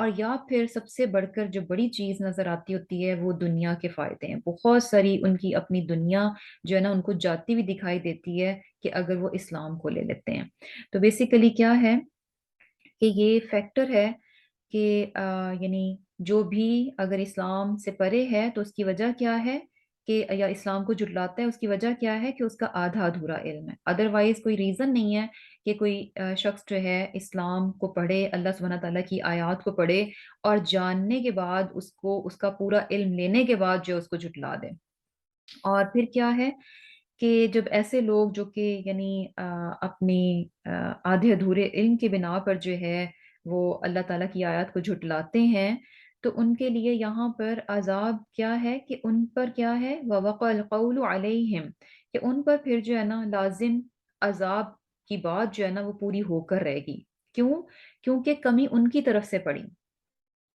اور یا پھر سب سے بڑھ کر جو بڑی چیز نظر آتی ہوتی ہے وہ دنیا کے فائدے ہیں. بہت ساری ان کی اپنی دنیا جو ہے نا ان کو جاتی ہوئی دکھائی دیتی ہے کہ اگر وہ اسلام کو لے لیتے ہیں. تو بیسیکلی کیا ہے کہ یہ فیکٹر ہے کہ یعنی جو بھی اگر اسلام سے پرے ہے تو اس کی وجہ کیا ہے کہ یا اسلام کو جھٹلاتا ہے اس کی وجہ کیا ہے کہ اس کا آدھا ادھورا علم ہے. ادروائز کوئی ریزن نہیں ہے کہ کوئی شخص جو ہے اسلام کو پڑھے, اللہ سبحانہ تعالیٰ کی آیات کو پڑھے اور جاننے کے بعد اس کو اس کا پورا علم لینے کے بعد جو اس کو جھٹلا دے. اور پھر کیا ہے کہ جب ایسے لوگ جو کہ یعنی اپنی آدھے ادھورے علم کی بنا پر جو ہے وہ اللہ تعالیٰ کی آیات کو جھٹلاتے ہیں, تو ان کے لیے یہاں پر عذاب کیا ہے کہ ان پر کیا ہے وَوَقَعَ الْقَوْلُ عَلَيْهِمْ, کہ ان پر پھر جو ہے نا لازم عذاب کی بات جو ہے نا وہ پوری ہو کر رہے گی. کیوں؟ کیونکہ کمی ان کی طرف سے پڑی.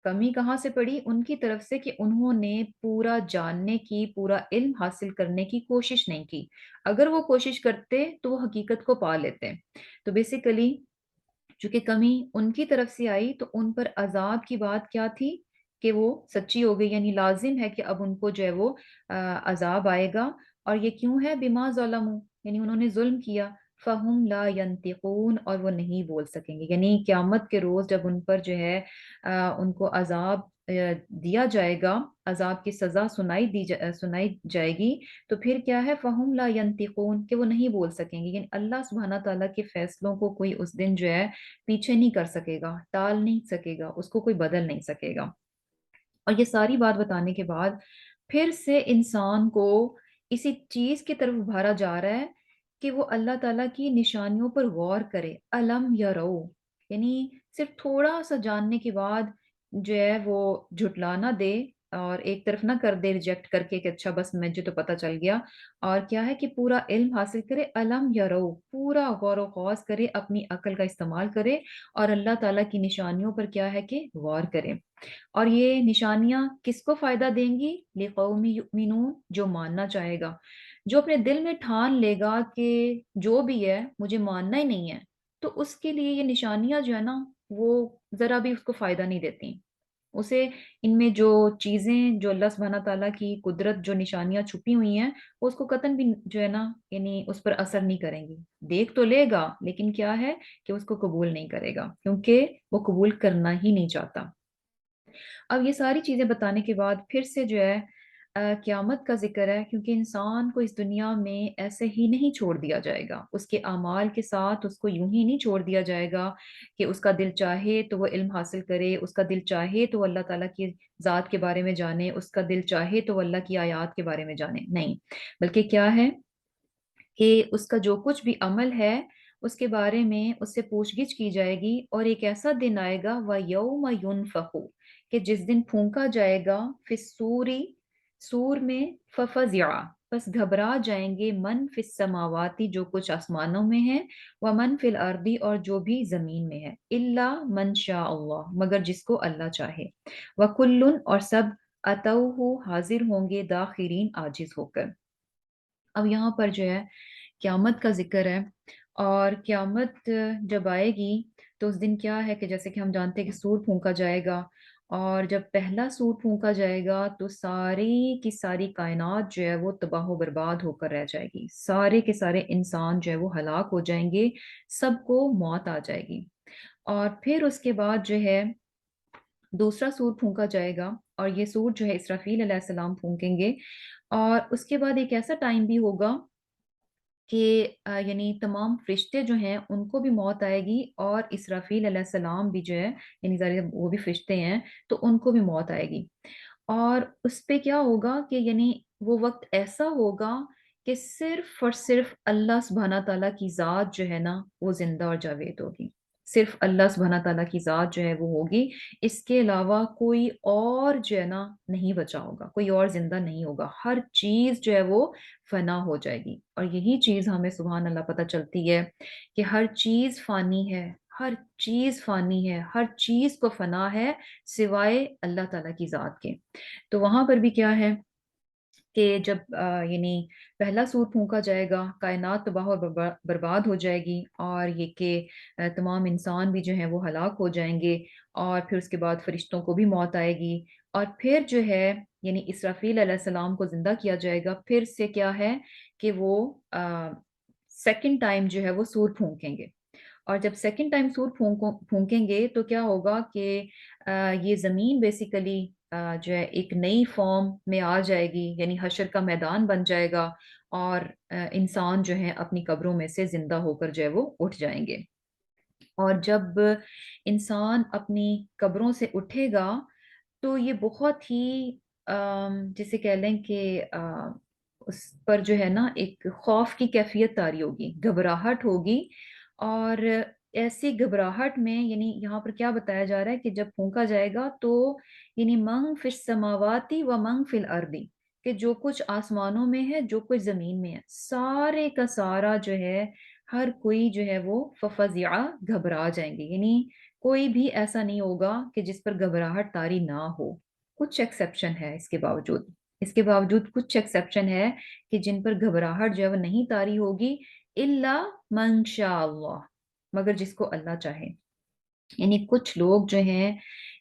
کمی کہاں سے پڑی؟ ان کی طرف سے کہ انہوں نے پورا جاننے کی, پورا علم حاصل کرنے کی کوشش نہیں کی. اگر وہ کوشش کرتے تو وہ حقیقت کو پا لیتے. تو بیسیکلی چونکہ کمی ان کی طرف سے آئی تو ان پر عذاب کی بات کیا تھی کہ وہ سچی ہو گئی, یعنی لازم ہے کہ اب ان کو جو ہے وہ عذاب آئے گا. اور یہ کیوں ہے؟ بما ظلموا, یعنی انہوں نے ظلم کیا. فہم لا ینطقون, اور وہ نہیں بول سکیں گے. یعنی قیامت کے روز جب ان پر جو ہے ان کو عذاب دیا جائے گا, عذاب کی سزا سنائی جائے گی, تو پھر کیا ہے فہم لا ینطقون, کہ وہ نہیں بول سکیں گے. یعنی اللہ سبحانہ تعالیٰ کے فیصلوں کو کوئی اس دن جو ہے پیچھے نہیں کر سکے گا, ٹال نہیں سکے گا, اس کو کوئی بدل نہیں سکے گا. اور یہ ساری بات بتانے کے بعد پھر سے انسان کو اسی چیز کی طرف ابھارا جا رہا ہے کہ وہ اللہ تعالیٰ کی نشانیوں پر غور کرے. علم یرو, یعنی صرف تھوڑا سا جاننے کے بعد جو ہے وہ جھٹلا نہ دے اور ایک طرف نہ کر دے ریجیکٹ کر کے کہ اچھا بس مجھے تو پتہ چل گیا. اور کیا ہے کہ پورا علم حاصل کرے. علم یرو, پورا غور و خوض کرے, اپنی عقل کا استعمال کرے اور اللہ تعالیٰ کی نشانیوں پر کیا ہے کہ غور کرے. اور یہ نشانیاں کس کو فائدہ دیں گی؟ لِقَوْمِ یؤمنون, جو ماننا چاہے گا, جو اپنے دل میں ٹھان لے گا کہ جو بھی ہے مجھے ماننا ہی نہیں ہے, تو اس کے لیے یہ نشانیاں جو ہے نا وہ ذرا بھی اس کو فائدہ نہیں دیتی. اسے ان میں جو چیزیں جو اللہ سبحانہ تعالیٰ کی قدرت جو نشانیاں چھپی ہوئی ہیں وہ اس کو قطعاً بھی جو ہے نا یعنی اس پر اثر نہیں کریں گی. دیکھ تو لے گا لیکن کیا ہے کہ اس کو قبول نہیں کرے گا, کیونکہ وہ قبول کرنا ہی نہیں چاہتا. اب یہ ساری چیزیں بتانے کے بعد پھر سے جو ہے قیامت کا ذکر ہے, کیونکہ انسان کو اس دنیا میں ایسے ہی نہیں چھوڑ دیا جائے گا. اس کے اعمال کے ساتھ اس کو یوں ہی نہیں چھوڑ دیا جائے گا کہ اس کا دل چاہے تو وہ علم حاصل کرے, اس کا دل چاہے تو وہ اللہ تعالیٰ کی ذات کے بارے میں جانے, اس کا دل چاہے تو وہ اللہ کی آیات کے بارے میں جانے. نہیں, بلکہ کیا ہے کہ اس کا جو کچھ بھی عمل ہے اس کے بارے میں اس سے پوچھ گچھ کی جائے گی. اور ایک ایسا دن آئے گا وَيَوْمَ يُنفَخُ, کہ جس دن پھونکا جائے گا فی الصوری, سور میں, ففزع, بس گھبرا جائیں گے, من فی السماواتی, جو کچھ آسمانوں میں ہے, ومن فی الارضی, اور جو بھی زمین میں ہے, الا من شاء اللہ, مگر جس کو اللہ چاہے, وکل, اور سب, اتوہ, حاضر ہوں گے, داخرین, عاجز ہو کر. اب یہاں پر جو ہے قیامت کا ذکر ہے, اور قیامت جب آئے گی تو اس دن کیا ہے کہ جیسے کہ ہم جانتے ہیں کہ سور پھونکا جائے گا, اور جب پہلا سور پھونکا جائے گا تو ساری کی ساری کائنات جو ہے وہ تباہ و برباد ہو کر رہ جائے گی. سارے کے سارے انسان جو ہے وہ ہلاک ہو جائیں گے, سب کو موت آ جائے گی. اور پھر اس کے بعد جو ہے دوسرا سور پھونکا جائے گا, اور یہ سور جو ہے اسرافیل علیہ السلام پھونکیں گے. اور اس کے بعد ایک ایسا ٹائم بھی ہوگا کہ یعنی تمام فرشتے جو ہیں ان کو بھی موت آئے گی, اور اسرافیل علیہ السلام بھی جو ہے یعنی ظاہر ہے وہ بھی فرشتے ہیں تو ان کو بھی موت آئے گی. اور اس پہ کیا ہوگا کہ یعنی وہ وقت ایسا ہوگا کہ صرف اور صرف اللہ سبحانہ تعالیٰ کی ذات جو ہے نا وہ زندہ اور جاوید ہوگی. صرف اللہ سبحانہ تعالیٰ کی ذات جو ہے وہ ہوگی, اس کے علاوہ کوئی اور جو ہے نا نہیں بچا ہوگا, کوئی اور زندہ نہیں ہوگا. ہر چیز جو ہے وہ فنا ہو جائے گی. اور یہی چیز ہمیں سبحان اللہ پتہ چلتی ہے کہ ہر چیز فانی ہے, ہر چیز فانی ہے, ہر چیز کو فنا ہے سوائے اللہ تعالیٰ کی ذات کے. تو وہاں پر بھی کیا ہے کہ جب یعنی پہلا سور پھونکا جائے گا، کائنات تباہ اور برباد ہو جائے گی، اور یہ کہ تمام انسان بھی جو ہیں وہ ہلاک ہو جائیں گے، اور پھر اس کے بعد فرشتوں کو بھی موت آئے گی، اور پھر جو ہے یعنی اسرافیل علیہ السلام کو زندہ کیا جائے گا، پھر سے کیا ہے کہ وہ سیکنڈ ٹائم جو ہے وہ سور پھونکیں گے، اور جب سیکنڈ ٹائم سور پھونکیں گے تو کیا ہوگا کہ یہ زمین بیسیکلی جو ہے ایک نئی فارم میں آ جائے گی، یعنی حشر کا میدان بن جائے گا، اور انسان جو ہے اپنی قبروں میں سے زندہ ہو کر جو ہے وہ اٹھ جائیں گے، اور جب انسان اپنی قبروں سے اٹھے گا تو یہ بہت ہی جسے کہہ لیں کہ اس پر جو ہے نا ایک خوف کی کیفیت طاری ہوگی، گھبراہٹ ہوگی، اور ایسی گھبراہٹ میں یعنی یہاں پر کیا بتایا جا رہا ہے کہ جب پھونکا جائے گا تو یعنی منگ فی السماواتی و منگ فی الارضی، کہ جو کچھ آسمانوں میں ہے جو کچھ زمین میں ہے سارے کا سارا جو ہے ہر کوئی جو ہے وہ ففزع گھبرا جائیں گے، یعنی کوئی بھی ایسا نہیں ہوگا کہ جس پر گھبراہٹ طاری نہ ہو، کچھ ایکسیپشن ہے اس کے باوجود کچھ ایکسیپشن ہے کہ جن پر گھبراہٹ جو ہے وہ نہیں طاری ہوگی، الا من شاء اللہ، مگر جس کو اللہ چاہے، یعنی کچھ لوگ جو ہیں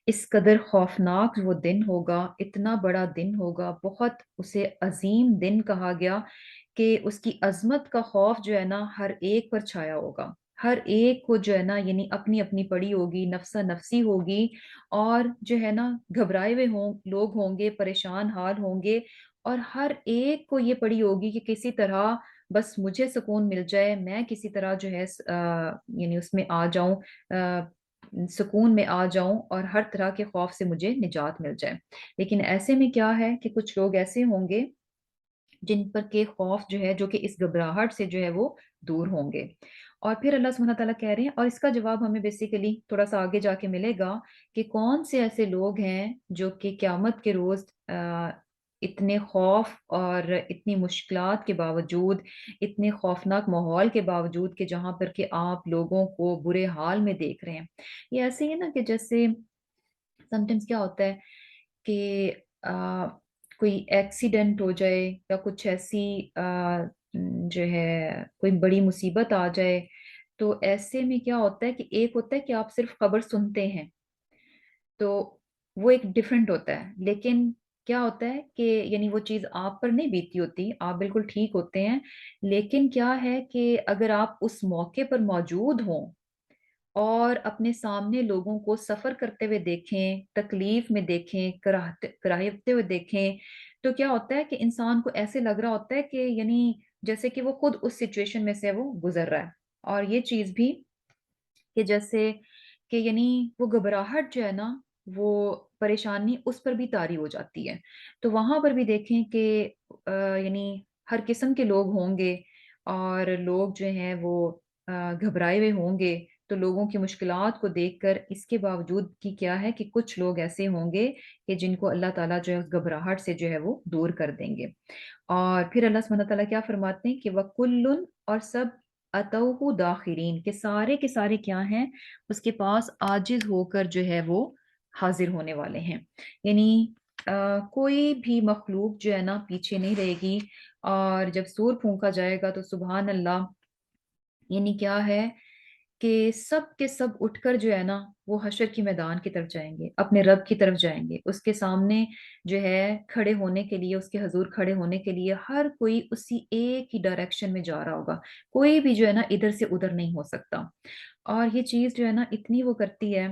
اس قدر خوفناک وہ دن ہوگا، اتنا بڑا دن ہوگا، بہت اسے عظیم دن کہا گیا کہ اس کی عظمت کا خوف جو ہے نا ہر ایک پر چھایا ہوگا، ہر ایک کو جو ہے نا یعنی اپنی اپنی پڑی ہوگی، نفسا نفسی ہوگی، اور جو ہے نا گھبرائے ہوئے لوگ ہوں گے، پریشان حال ہوں گے، اور ہر ایک کو یہ پڑی ہوگی کہ کسی طرح بس مجھے سکون مل جائے، میں کسی طرح جو ہے یعنی اس میں آ جاؤں، سکون میں آ جاؤں، اور ہر طرح کے خوف سے مجھے نجات مل جائے، لیکن ایسے میں کیا ہے کہ کچھ لوگ ایسے ہوں گے جن پر کے خوف جو ہے جو کہ اس گھبراہٹ سے جو ہے وہ دور ہوں گے، اور پھر اللہ سبحانہ تعالیٰ کہہ رہے ہیں، اور اس کا جواب ہمیں بیسیکلی تھوڑا سا آگے جا کے ملے گا کہ کون سے ایسے لوگ ہیں جو کہ قیامت کے روز اتنے خوف اور اتنی مشکلات کے باوجود، اتنے خوفناک ماحول کے باوجود کہ جہاں پر کہ آپ لوگوں کو برے حال میں دیکھ رہے ہیں، یہ ایسے ہی نا کہ جیسے سمٹائمس کیا ہوتا ہے کہ کوئی ایکسیڈنٹ ہو جائے یا کچھ ایسی جو ہے کوئی بڑی مصیبت آ جائے، تو ایسے میں کیا ہوتا ہے کہ ایک ہوتا ہے کہ آپ صرف خبر سنتے ہیں تو وہ ایک ڈفرینٹ ہوتا ہے، لیکن کیا ہوتا ہے کہ یعنی وہ چیز آپ پر نہیں بیتی ہوتی، آپ بالکل ٹھیک ہوتے ہیں، لیکن کیا ہے کہ اگر آپ اس موقع پر موجود ہوں اور اپنے سامنے لوگوں کو سفر کرتے ہوئے دیکھیں، تکلیف میں دیکھیں، کراہتے ہوئے دیکھیں، تو کیا ہوتا ہے کہ انسان کو ایسے لگ رہا ہوتا ہے کہ یعنی جیسے کہ وہ خود اس سچویشن میں سے وہ گزر رہا ہے، اور یہ چیز بھی کہ جیسے کہ یعنی وہ گھبراہٹ جو ہے نا، وہ پریشانی اس پر بھی طاری ہو جاتی ہے، تو وہاں پر بھی دیکھیں کہ یعنی ہر قسم کے لوگ ہوں گے، اور لوگ جو ہیں وہ گھبرائے ہوئے ہوں گے، تو لوگوں کی مشکلات کو دیکھ کر اس کے باوجود کی کیا ہے کہ کچھ لوگ ایسے ہوں گے کہ جن کو اللہ تعالیٰ جو ہے اس گھبراہٹ سے جو ہے وہ دور کر دیں گے، اور پھر اللہ سبحانہ تعالیٰ کیا فرماتے ہیں کہ وَكُلٌّ، اور سب اتوہ داخرین، کے سارے کیا ہیں اس کے پاس عاجز ہو کر جو ہے وہ حاضر ہونے والے ہیں، یعنی کوئی بھی مخلوق جو ہے نا پیچھے نہیں رہے گی، اور جب سور پھونکا جائے گا تو سبحان اللہ، یعنی کیا ہے کہ سب کے سب اٹھ کر جو ہے نا وہ حشر کی میدان کی طرف جائیں گے، اپنے رب کی طرف جائیں گے، اس کے سامنے جو ہے کھڑے ہونے کے لیے، اس کے حضور کھڑے ہونے کے لیے ہر کوئی اسی ایک ہی ڈائریکشن میں جا رہا ہوگا، کوئی بھی جو ہے نا ادھر سے ادھر نہیں ہو سکتا، اور یہ چیز جو ہے نا اتنی وہ کرتی ہے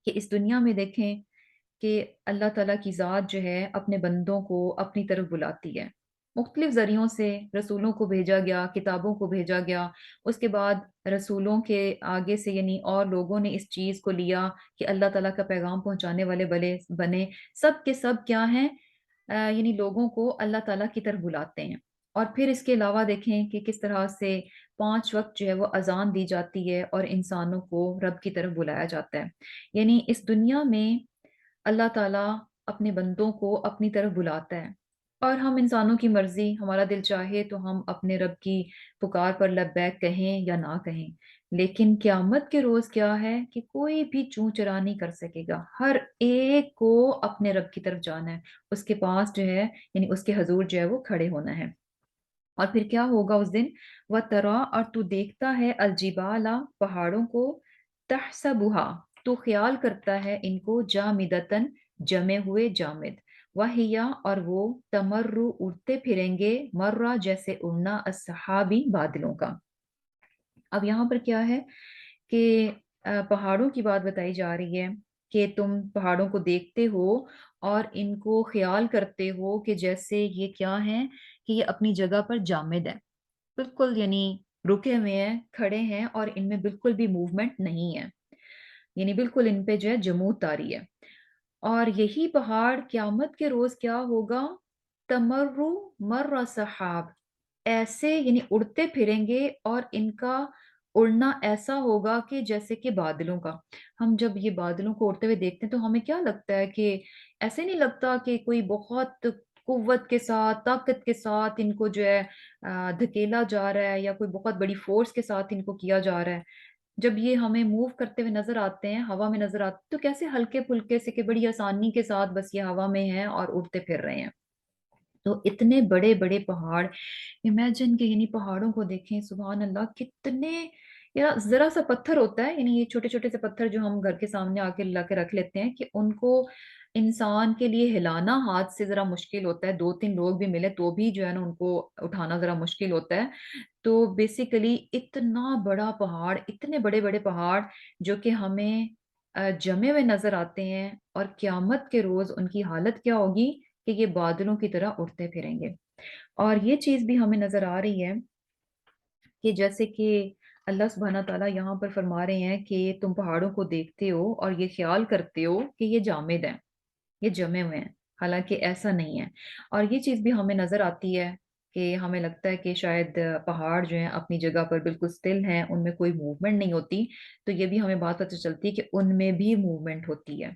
کہ اس دنیا میں دیکھیں کہ اللہ تعالیٰ کی ذات جو ہے اپنے بندوں کو اپنی طرف بلاتی ہے، مختلف ذریعوں سے رسولوں کو بھیجا گیا، کتابوں کو بھیجا گیا، اس کے بعد رسولوں کے آگے سے یعنی اور لوگوں نے اس چیز کو لیا کہ اللہ تعالیٰ کا پیغام پہنچانے والے بنے، سب کے سب کیا ہیں یعنی لوگوں کو اللہ تعالیٰ کی طرف بلاتے ہیں، اور پھر اس کے علاوہ دیکھیں کہ کس طرح سے 5 وقت جو ہے وہ اذان دی جاتی ہے اور انسانوں کو رب کی طرف بلایا جاتا ہے، یعنی اس دنیا میں اللہ تعالیٰ اپنے بندوں کو اپنی طرف بلاتا ہے، اور ہم انسانوں کی مرضی، ہمارا دل چاہے تو ہم اپنے رب کی پکار پر لبیک کہیں یا نہ کہیں، لیکن قیامت کے روز کیا ہے کہ کوئی بھی چوں چرا نہیں کر سکے گا، ہر ایک کو اپنے رب کی طرف جانا ہے، اس کے پاس جو ہے یعنی اس کے حضور جو ہے وہ کھڑے ہونا ہے۔ اور پھر کیا ہوگا اس دن؟ وَتَرَا، اور تو دیکھتا ہے الجبال، پہاڑوں کو، تحسبها، تو خیال کرتا ہے ان کو، جامدتن، جمے ہوئے، جامد، وہیا، اور وہ، تمرو، اڑتے پھریں گے، مرہ، جیسے اڑنا، السحابی، بادلوں کا۔ اب یہاں پر کیا ہے کہ پہاڑوں کی بات بتائی جا رہی ہے کہ تم پہاڑوں کو دیکھتے ہو اور ان کو خیال کرتے ہو کہ جیسے یہ کیا ہیں کہ یہ اپنی جگہ پر جامد ہے، بالکل یعنی رکے ہوئے ہیں، کھڑے ہیں، اور ان میں بالکل بھی موومنٹ نہیں ہے، یعنی بالکل ان پہ جو ہے جمود طاری ہے۔ اور یہی پہاڑ قیامت کے روز کیا ہوگا؟ تمرو مر سحاب، ایسے یعنی اڑتے پھریں گے، اور ان کا اڑنا ایسا ہوگا کہ جیسے کہ بادلوں کا۔ ہم جب یہ بادلوں کو اڑتے ہوئے دیکھتے ہیں تو ہمیں کیا لگتا ہے کہ ایسے نہیں لگتا کہ کوئی بہت قوت کے ساتھ، طاقت کے ساتھ ان کو جو ہے دھکیلا جا رہا ہے، یا کوئی بہت بڑی فورس کے ساتھ ان کو کیا جا رہا ہے۔ جب یہ ہمیں موو کرتے ہوئے نظر آتے ہیں، ہوا میں نظر آتے ہیں، تو کیسے ہلکے پھلکے سے کہ بڑی آسانی کے ساتھ بس یہ ہوا میں ہیں اور اڑتے پھر رہے ہیں۔ تو اتنے بڑے بڑے پہاڑ، امیجن کہ یعنی پہاڑوں کو دیکھیں، سبحان اللہ کتنے، یا ذرا سا پتھر ہوتا ہے، یعنی یہ چھوٹے چھوٹے سے پتھر جو ہم گھر کے سامنے آ کے لا کے رکھ لیتے ہیں، کہ ان کو انسان کے لیے ہلانا ہاتھ سے ذرا مشکل ہوتا ہے، دو تین لوگ بھی ملے تو بھی جو ہے نا ان کو اٹھانا ذرا مشکل ہوتا ہے۔ تو بیسیکلی اتنا بڑا پہاڑ، اتنے بڑے بڑے پہاڑ جو کہ ہمیں جمے ہوئے نظر آتے ہیں، اور قیامت کے روز ان کی حالت کیا ہوگی کہ یہ بادلوں کی طرح اڑتے پھریں گے۔ اور یہ چیز بھی ہمیں نظر آ رہی ہے کہ جیسے کہ اللہ سبحانہ تعالیٰ یہاں پر فرما رہے ہیں کہ تم پہاڑوں کو دیکھتے ہو اور یہ خیال کرتے ہو کہ یہ جامد ہیں، یہ جمے ہوئے ہیں، حالانکہ ایسا نہیں ہے۔ اور یہ چیز بھی ہمیں نظر آتی ہے کہ ہمیں لگتا ہے کہ شاید پہاڑ جو ہیں اپنی جگہ پر بالکل اسٹل ہیں، ان میں کوئی موومنٹ نہیں ہوتی، تو یہ بھی ہمیں بات پتہ چلتی ہے کہ ان میں بھی موومنٹ ہوتی ہے۔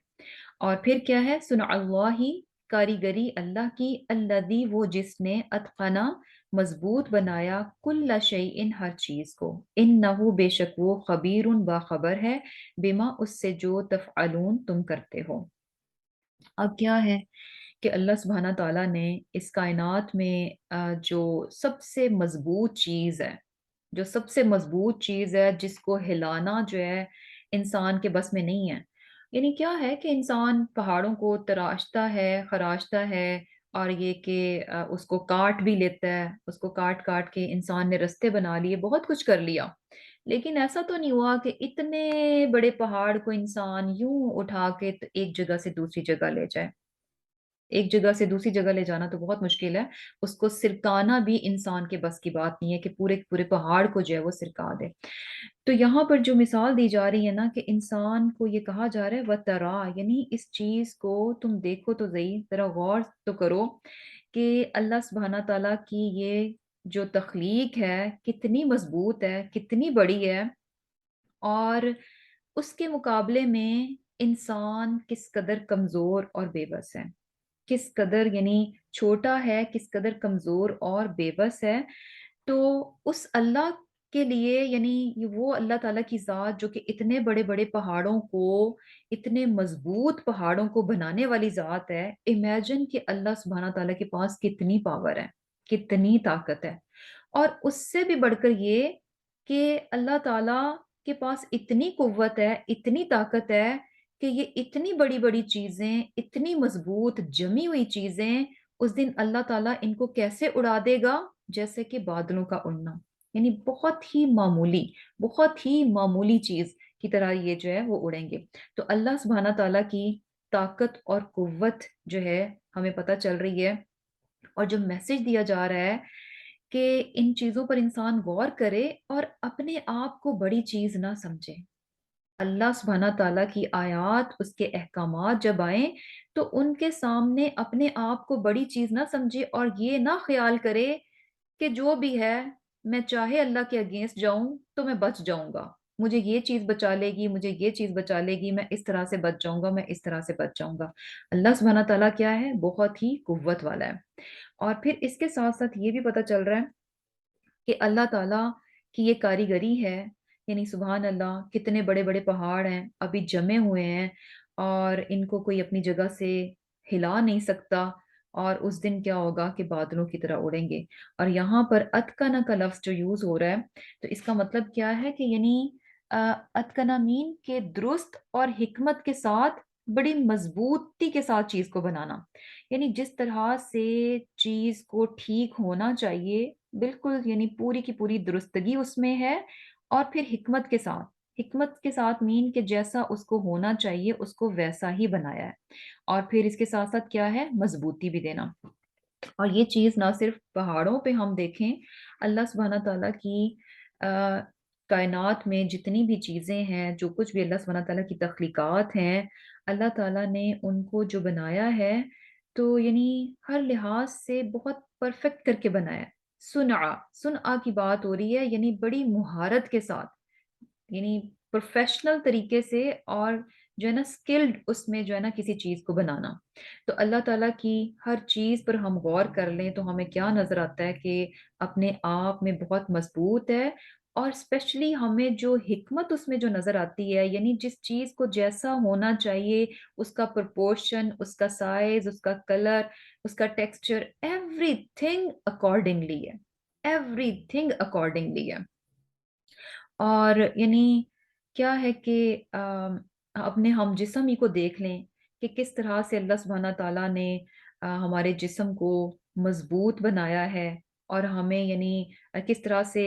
اور پھر کیا ہے؟ سن اللہ، کاریگری اللہ کی، الذی، وہ جس نے، اتقنا، مضبوط بنایا، کل شیء، ہر چیز کو، انہ، بے شک وہ، خبیر، باخبر ہے، بما، اس سے، جو، تفعلون، تم کرتے ہو۔ اب کیا ہے کہ اللہ سبحانہ تعالیٰ نے اس کائنات میں جو سب سے مضبوط چیز ہے، جو سب سے مضبوط چیز ہے جس کو ہلانا جو ہے انسان کے بس میں نہیں ہے، یعنی کیا ہے کہ انسان پہاڑوں کو تراشتا ہے، خراشتا ہے، اور یہ کہ اس کو کاٹ بھی لیتا ہے، اس کو کاٹ کاٹ کے انسان نے رستے بنا لیے، بہت کچھ کر لیا، لیکن ایسا تو نہیں ہوا کہ اتنے بڑے پہاڑ کو انسان یوں اٹھا کے ایک جگہ سے دوسری جگہ لے جائے۔ ایک جگہ سے دوسری جگہ لے جانا تو بہت مشکل ہے، اس کو سرکانا بھی انسان کے بس کی بات نہیں ہے کہ پورے پورے پہاڑ کو جو ہے وہ سرکا دے۔ تو یہاں پر جو مثال دی جا رہی ہے نا کہ انسان کو یہ کہا جا رہا ہے وَتَرَا، یعنی اس چیز کو تم دیکھو تو صحیح، ذرا غور تو کرو کہ اللہ سبحانہ تعالیٰ کی یہ جو تخلیق ہے کتنی مضبوط ہے، کتنی بڑی ہے، اور اس کے مقابلے میں انسان کس قدر کمزور اور بے بس ہے، کس قدر یعنی چھوٹا ہے، کس قدر کمزور اور بے بس ہے۔ تو اس اللہ کے لیے، یعنی یہ وہ اللہ تعالیٰ کی ذات جو کہ اتنے بڑے بڑے پہاڑوں کو، اتنے مضبوط پہاڑوں کو بنانے والی ذات ہے، امیجن کہ اللہ سبحانہ تعالیٰ کے پاس کتنی پاور ہے، کتنی طاقت ہے۔ اور اس سے بھی بڑھ کر یہ کہ اللہ تعالیٰ کے پاس اتنی قوت ہے، اتنی طاقت ہے کہ یہ اتنی بڑی بڑی چیزیں، اتنی مضبوط جمی ہوئی چیزیں، اس دن اللہ تعالیٰ ان کو کیسے اڑا دے گا؟ جیسے کہ بادلوں کا اڑنا، یعنی بہت ہی معمولی چیز کی طرح یہ جو ہے وہ اڑیں گے۔ تو اللہ سبحانہ تعالیٰ کی طاقت اور قوت جو ہے ہمیں پتہ چل رہی ہے، اور جو میسج دیا جا رہا ہے کہ ان چیزوں پر انسان غور کرے اور اپنے آپ کو بڑی چیز نہ سمجھے۔ اللہ سبحانہ تعالیٰ کی آیات، اس کے احکامات جب آئیں تو ان کے سامنے اپنے آپ کو بڑی چیز نہ سمجھے، اور یہ نہ خیال کرے کہ جو بھی ہے، میں چاہے اللہ کے اگینسٹ جاؤں تو میں بچ جاؤں گا، مجھے یہ چیز بچا لے گی، مجھے یہ چیز بچا لے گی، میں اس طرح سے بچ جاؤں گا، میں اس طرح سے بچ جاؤں گا۔ اللہ سبحانہ تعالیٰ کیا ہے؟ بہت ہی قوت والا ہے۔ اور پھر اس کے ساتھ ساتھ یہ بھی پتہ چل رہا ہے کہ اللہ تعالیٰ کی یہ کاریگری ہے یعنی سبحان اللہ کتنے بڑے بڑے پہاڑ ہیں ابھی جمے ہوئے ہیں، اور ان کو کوئی اپنی جگہ سے ہلا نہیں سکتا، اور اس دن کیا ہوگا کہ بادلوں کی طرح اڑیں گے۔ اور یہاں پر اتکنا کا لفظ جو یوز ہو رہا ہے، تو اس کا مطلب کیا ہے کہ یعنی اتکنا مین کے درست اور حکمت کے ساتھ، بڑی مضبوطی کے ساتھ چیز کو بنانا، یعنی جس طرح سے چیز کو ٹھیک ہونا چاہیے بالکل، یعنی پوری کی پوری درستگی اس میں ہے، اور پھر حکمت کے ساتھ مین کہ جیسا اس کو ہونا چاہیے اس کو ویسا ہی بنایا ہے، اور پھر اس کے ساتھ ساتھ کیا ہے، مضبوطی بھی دینا۔ اور یہ چیز نہ صرف پہاڑوں پہ ہم دیکھیں، اللہ سبحانہ تعالیٰ کی کائنات میں جتنی بھی چیزیں ہیں، جو کچھ بھی اللہ سبحانہ تعالیٰ کی تخلیقات ہیں، اللہ تعالیٰ نے ان کو جو بنایا ہے تو یعنی ہر لحاظ سے بہت پرفیکٹ کر کے بنایا ہے۔ سنعا کی بات ہو رہی ہے، یعنی بڑی مہارت کے ساتھ، یعنی پروفیشنل طریقے سے، اور جو ہے نا اسکلڈ اس میں جو ہے نا کسی چیز کو بنانا۔ تو اللہ تعالیٰ کی ہر چیز پر ہم غور کر لیں تو ہمیں کیا نظر آتا ہے کہ اپنے آپ میں بہت مضبوط ہے، اور اسپیشلی ہمیں جو حکمت اس میں جو نظر آتی ہے، یعنی جس چیز کو جیسا ہونا چاہیے، اس کا پرپورشن، اس کا سائز، اس کا کلر، اس کا ٹیکسچر، ایوری تھنگ اکارڈنگلی ہے، ایوری تھنگ اکارڈنگلی ہے۔ اور یعنی کیا ہے کہ اپنے ہم جسم ہی کو دیکھ لیں کہ کس طرح سے اللہ سبحانہ تعالیٰ نے ہمارے جسم کو مضبوط بنایا ہے، اور ہمیں یعنی کس طرح سے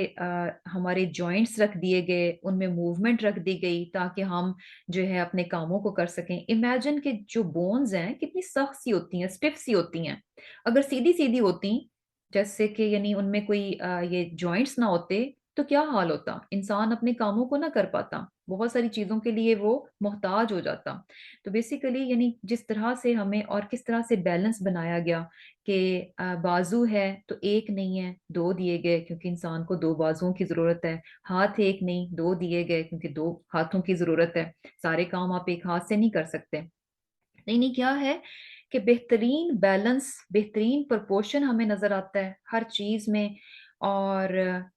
ہمارے جوائنٹس رکھ دیے گئے، ان میں موومنٹ رکھ دی گئی تاکہ ہم جو ہے اپنے کاموں کو کر سکیں۔ امیجن کہ جو بونز ہیں کتنی سخت سی ہوتی ہیں، اسٹف سی ہوتی ہیں، اگر سیدھی سیدھی ہوتی، جیسے کہ یعنی ان میں کوئی یہ جوائنٹس نہ ہوتے تو کیا حال ہوتا، انسان اپنے کاموں کو نہ کر پاتا، بہت ساری چیزوں کے لیے وہ محتاج ہو جاتا۔ تو بیسیکلی یعنی جس طرح سے ہمیں اور کس طرح سے بیلنس بنایا گیا کہ بازو ہے تو ایک نہیں ہے، دو دیے گئے کیونکہ انسان کو دو بازوؤں کی ضرورت ہے، ہاتھ ایک نہیں، دو دیے گئے کیونکہ دو ہاتھوں کی ضرورت ہے، سارے کام آپ ایک ہاتھ سے نہیں کر سکتے۔ نہیں کیا ہے کہ بہترین بیلنس، بہترین پرپورشن ہمیں نظر آتا ہے ہر چیز میں، اور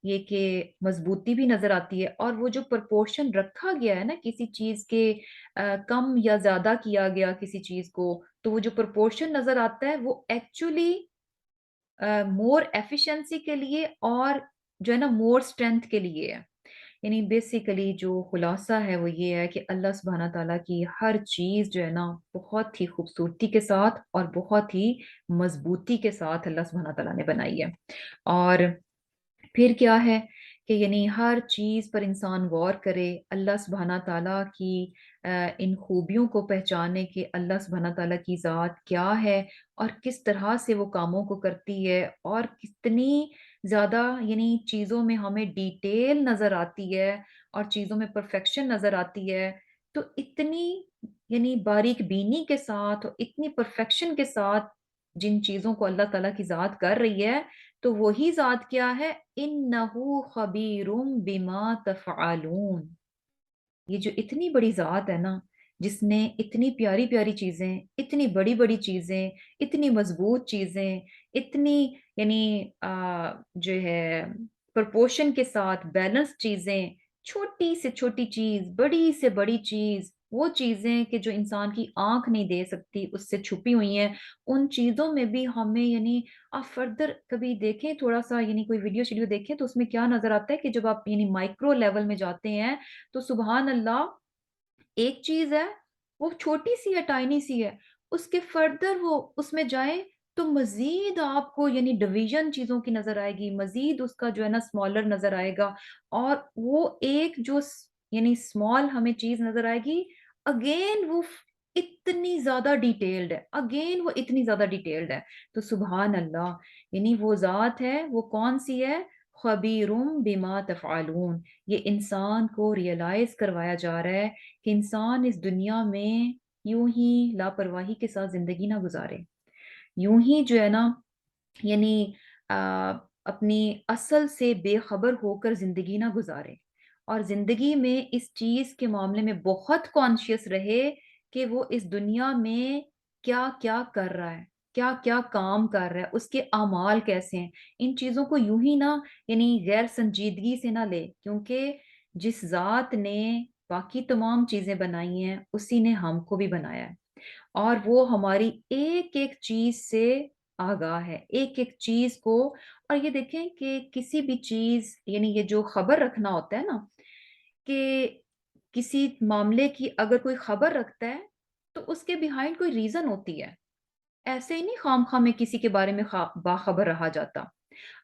یہ کہ مضبوطی بھی نظر آتی ہے، اور وہ جو پرپورشن رکھا گیا ہے نا کسی چیز کے، کم یا زیادہ کیا گیا کسی چیز کو، تو وہ جو پرپورشن نظر آتا ہے وہ ایکچولی مور ایفیشنسی کے لیے، اور جو ہے نا مور اسٹرینتھ کے لیے ہے۔ یعنی بیسیکلی جو خلاصہ ہے وہ یہ ہے کہ اللہ سبحانہ تعالیٰ کی ہر چیز جو ہے نا بہت ہی خوبصورتی کے ساتھ اور بہت ہی مضبوطی کے ساتھ اللہ سبحانہ تعالیٰ نے بنائی ہے۔ اور پھر کیا ہے کہ یعنی ہر چیز پر انسان غور کرے، اللہ سبحانہ تعالیٰ کی ان خوبیوں کو پہچانے کہ اللہ سبحانہ تعالیٰ کی ذات کیا ہے، اور کس طرح سے وہ کاموں کو کرتی ہے، اور کتنی زیادہ یعنی چیزوں میں ہمیں ڈیٹیل نظر آتی ہے، اور چیزوں میں پرفیکشن نظر آتی ہے۔ تو اتنی یعنی باریک بینی کے ساتھ اور اتنی پرفیکشن کے ساتھ جن چیزوں کو اللہ تعالیٰ کی ذات کر رہی ہے، تو وہی ذات کیا ہے، انہو خبیرم بما تفعلون۔ یہ جو اتنی بڑی ذات ہے نا، جس نے اتنی پیاری پیاری چیزیں، اتنی بڑی بڑی چیزیں، اتنی مضبوط چیزیں، اتنی یعنی جو ہے پرپورشن کے ساتھ بیلنس چیزیں، چھوٹی سے چھوٹی چیز، بڑی سے بڑی چیز، وہ چیزیں کہ جو انسان کی آنکھ نہیں دے سکتی اس سے چھپی ہوئی ہیں، ان چیزوں میں بھی ہمیں یعنی آپ فردر کبھی دیکھیں تھوڑا سا، یعنی کوئی ویڈیو شیڈیو دیکھیں تو اس میں کیا نظر آتا ہے کہ جب آپ یعنی مائکرو لیول میں جاتے ہیں تو سبحان اللہ ایک چیز ہے، وہ چھوٹی سی ہے، ٹائنی سی ہے، اس کے فردر وہ اس میں جائیں تو مزید آپ کو یعنی ڈویژن چیزوں کی نظر آئے گی، مزید اس کا جو ہے نا اسمالر نظر آئے گا، اور وہ ایک جو یعنی اسمال ہمیں چیز نظر آئے گی، اگین وہ اتنی زیادہ ڈیٹیلڈ ہے، اگین وہ اتنی زیادہ ڈیٹیلڈ ہے۔ تو سبحان اللہ، یعنی وہ ذات ہے، وہ کون سی ہے، خبیرم بما تفعلون۔ یہ انسان کو ریئلائز کروایا جا رہا ہے کہ انسان اس دنیا میں یوں ہی لاپرواہی کے ساتھ زندگی نہ گزارے، یوں ہی جو ہے نا یعنی اپنی اصل سے بے خبر ہو کر زندگی نہ گزارے، اور زندگی میں اس چیز کے معاملے میں بہت کانشیس رہے کہ وہ اس دنیا میں کیا کیا کر رہا ہے، کیا کیا کام کر رہا ہے، اس کے اعمال کیسے ہیں۔ ان چیزوں کو یوں ہی نہ یعنی غیر سنجیدگی سے نہ لے، کیونکہ جس ذات نے باقی تمام چیزیں بنائی ہیں اسی نے ہم کو بھی بنایا ہے، اور وہ ہماری ایک ایک چیز سے آگاہ ہے، ایک ایک چیز کو۔ اور یہ دیکھیں کہ کسی بھی چیز، یعنی یہ جو خبر رکھنا ہوتا ہے نا، کہ کسی معاملے کی اگر کوئی خبر رکھتا ہے تو اس کے بیہائنڈ کوئی ریزن ہوتی ہے، ایسے ہی نہیں خام خواہ میں کسی کے بارے میں باخبر رہا جاتا۔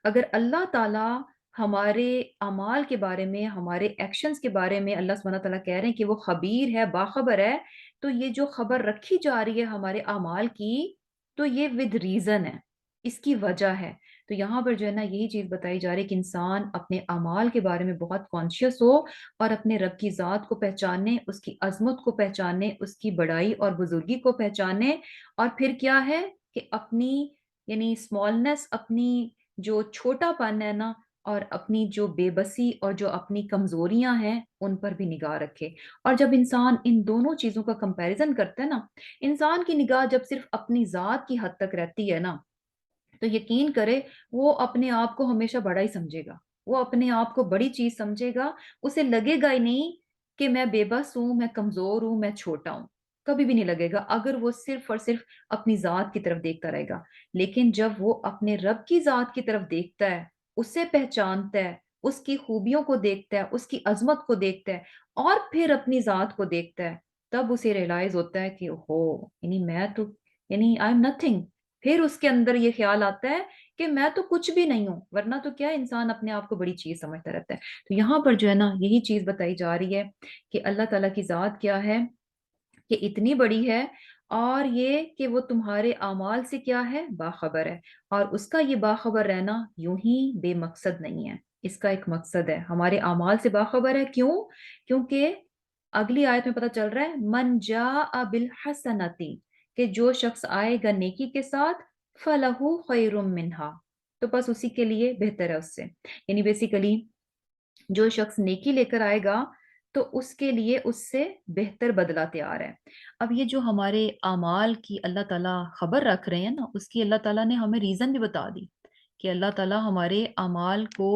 اگر اللہ تعالیٰ ہمارے اعمال کے بارے میں، ہمارے ایکشنز کے بارے میں اللہ سبحانہ تعالیٰ کہہ رہے ہیں کہ وہ خبیر ہے، باخبر ہے، تو یہ جو خبر رکھی جا رہی ہے ہمارے اعمال کی، تو یہ ود ریزن ہے، اس کی وجہ ہے۔ تو یہاں پر جو ہے نا یہی چیز بتائی جا رہی ہے کہ انسان اپنے اعمال کے بارے میں بہت کانشیس ہو، اور اپنے رب کی ذات کو پہچانے، اس کی عظمت کو پہچانے، اس کی بڑائی اور بزرگی کو پہچانے، اور پھر کیا ہے کہ اپنی، یعنی اسمالنس، اپنی جو چھوٹا پن ہے نا، اور اپنی جو بے بسی اور جو اپنی کمزوریاں ہیں ان پر بھی نگاہ رکھے۔ اور جب انسان ان دونوں چیزوں کا کمپیریزن کرتا ہے نا، انسان کی نگاہ جب صرف اپنی ذات کی حد تک رہتی ہے نا، تو یقین کرے وہ اپنے آپ کو ہمیشہ بڑا ہی سمجھے گا، وہ اپنے آپ کو بڑی چیز سمجھے گا، اسے لگے گا ہی نہیں کہ میں بے بس ہوں، میں کمزور ہوں، میں چھوٹا ہوں، کبھی بھی نہیں لگے گا اگر وہ صرف اور صرف اپنی ذات کی طرف دیکھتا رہے گا۔ لیکن جب وہ اپنے رب کی ذات کی طرف دیکھتا ہے، اسے پہچانتا ہے، اس کی خوبیوں کو دیکھتا ہے، اس کی عظمت کو دیکھتا ہے، اور پھر اپنی ذات کو دیکھتا ہے، تب اسے ریئلائز ہوتا ہے کہ ہو، یعنی میں تو، یعنی آئی ایم نتھنگ۔ پھر اس کے اندر یہ خیال آتا ہے کہ میں تو کچھ بھی نہیں ہوں، ورنہ تو کیا انسان اپنے آپ کو بڑی چیز سمجھتا رہتا ہے۔ تو یہاں پر جو ہے نا یہی چیز بتائی جا رہی ہے کہ اللہ تعالیٰ کی ذات کیا ہے، کہ اتنی بڑی ہے، اور یہ کہ وہ تمہارے اعمال سے کیا ہے، باخبر ہے۔ اور اس کا یہ باخبر رہنا یوں ہی بے مقصد نہیں ہے، اس کا ایک مقصد ہے، ہمارے اعمال سے باخبر ہے۔ کیوں؟ کیونکہ اگلی آیت میں پتہ چل رہا ہے من جاء بالحسنتی، کہ جو شخص آئے گا نیکی کے ساتھ، فلہو خیر منہا، تو بس اسی کے لیے بہتر ہے اس سے، یعنی بیسیکلی جو شخص نیکی لے کر آئے گا تو اس کے لیے اس سے بہتر بدلہ تیار ہے۔ اب یہ جو ہمارے اعمال کی اللہ تعالیٰ خبر رکھ رہے ہیں نا، اس کی اللہ تعالیٰ نے ہمیں ریزن بھی بتا دی کہ اللہ تعالیٰ ہمارے اعمال کو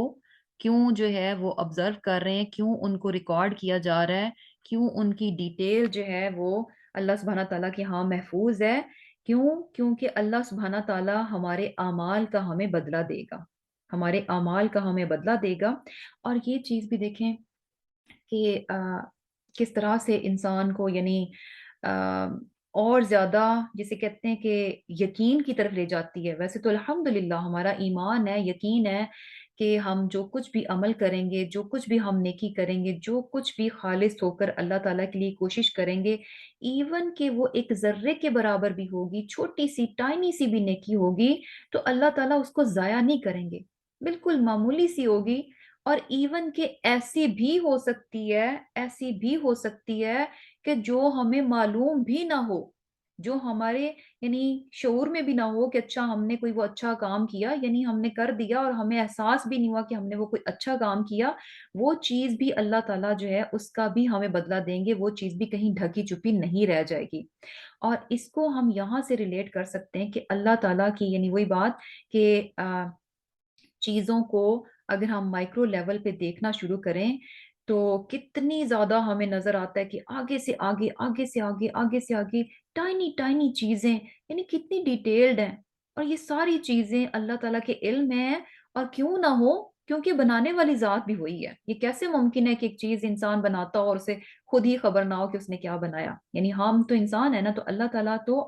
کیوں جو ہے وہ آبزرو کر رہے ہیں، کیوں ان کو ریکارڈ کیا جا رہا ہے، کیوں ان کی ڈیٹیل جو ہے وہ اللہ سبحانہ تعالیٰ کے ہاں محفوظ ہے۔ کیوں؟ کیونکہ اللہ سبحانہ تعالیٰ ہمارے اعمال کا ہمیں بدلہ دے گا، ہمارے اعمال کا ہمیں بدلہ دے گا۔ اور یہ چیز بھی دیکھیں کہ کس طرح سے انسان کو، یعنی اور زیادہ جسے کہتے ہیں کہ یقین کی طرف لے جاتی ہے۔ ویسے تو الحمدللہ ہمارا ایمان ہے، یقین ہے کہ ہم جو کچھ بھی عمل کریں گے، جو کچھ بھی ہم نیکی کریں گے، جو کچھ بھی خالص ہو کر اللہ تعالیٰ کے لیے کوشش کریں گے، ایون کہ وہ ایک ذرے کے برابر بھی ہوگی، چھوٹی سی ٹائنی سی بھی نیکی ہوگی، تو اللہ تعالیٰ اس کو ضائع نہیں کریں گے، بالکل معمولی سی ہوگی۔ اور ایون کہ ایسی بھی ہو سکتی ہے، ایسی بھی ہو سکتی ہے کہ جو ہمیں معلوم بھی نہ ہو، جو ہمارے یعنی شعور میں بھی نہ ہو کہ اچھا ہم نے کوئی وہ اچھا کام کیا، یعنی ہم نے کر دیا اور ہمیں احساس بھی نہیں ہوا کہ ہم نے وہ کوئی اچھا کام کیا، وہ چیز بھی اللہ تعالیٰ جو ہے اس کا بھی ہمیں بدلہ دیں گے، وہ چیز بھی کہیں ڈھکی چھپی نہیں رہ جائے گی۔ اور اس کو ہم یہاں سے ریلیٹ کر سکتے ہیں کہ اللہ تعالیٰ کی، یعنی وہی بات کہ چیزوں کو اگر ہم مائکرو لیول پہ دیکھنا شروع کریں تو کتنی زیادہ ہمیں نظر آتا ہے کہ آگے سے آگے، آگے سے آگے، آگے سے آگے ٹائنی ٹائنی چیزیں، یعنی کتنی ڈیٹیلڈ ہیں، اور یہ ساری چیزیں اللہ تعالیٰ کے علم میں ہیں۔ اور کیوں نہ ہو، کیونکہ بنانے والی ذات بھی وہی ہے۔ یہ کیسے ممکن ہے کہ ایک چیز انسان بناتا ہو اور اسے خود ہی خبر نہ ہو کہ اس نے کیا بنایا؟ یعنی ہم تو انسان ہیں نا، تو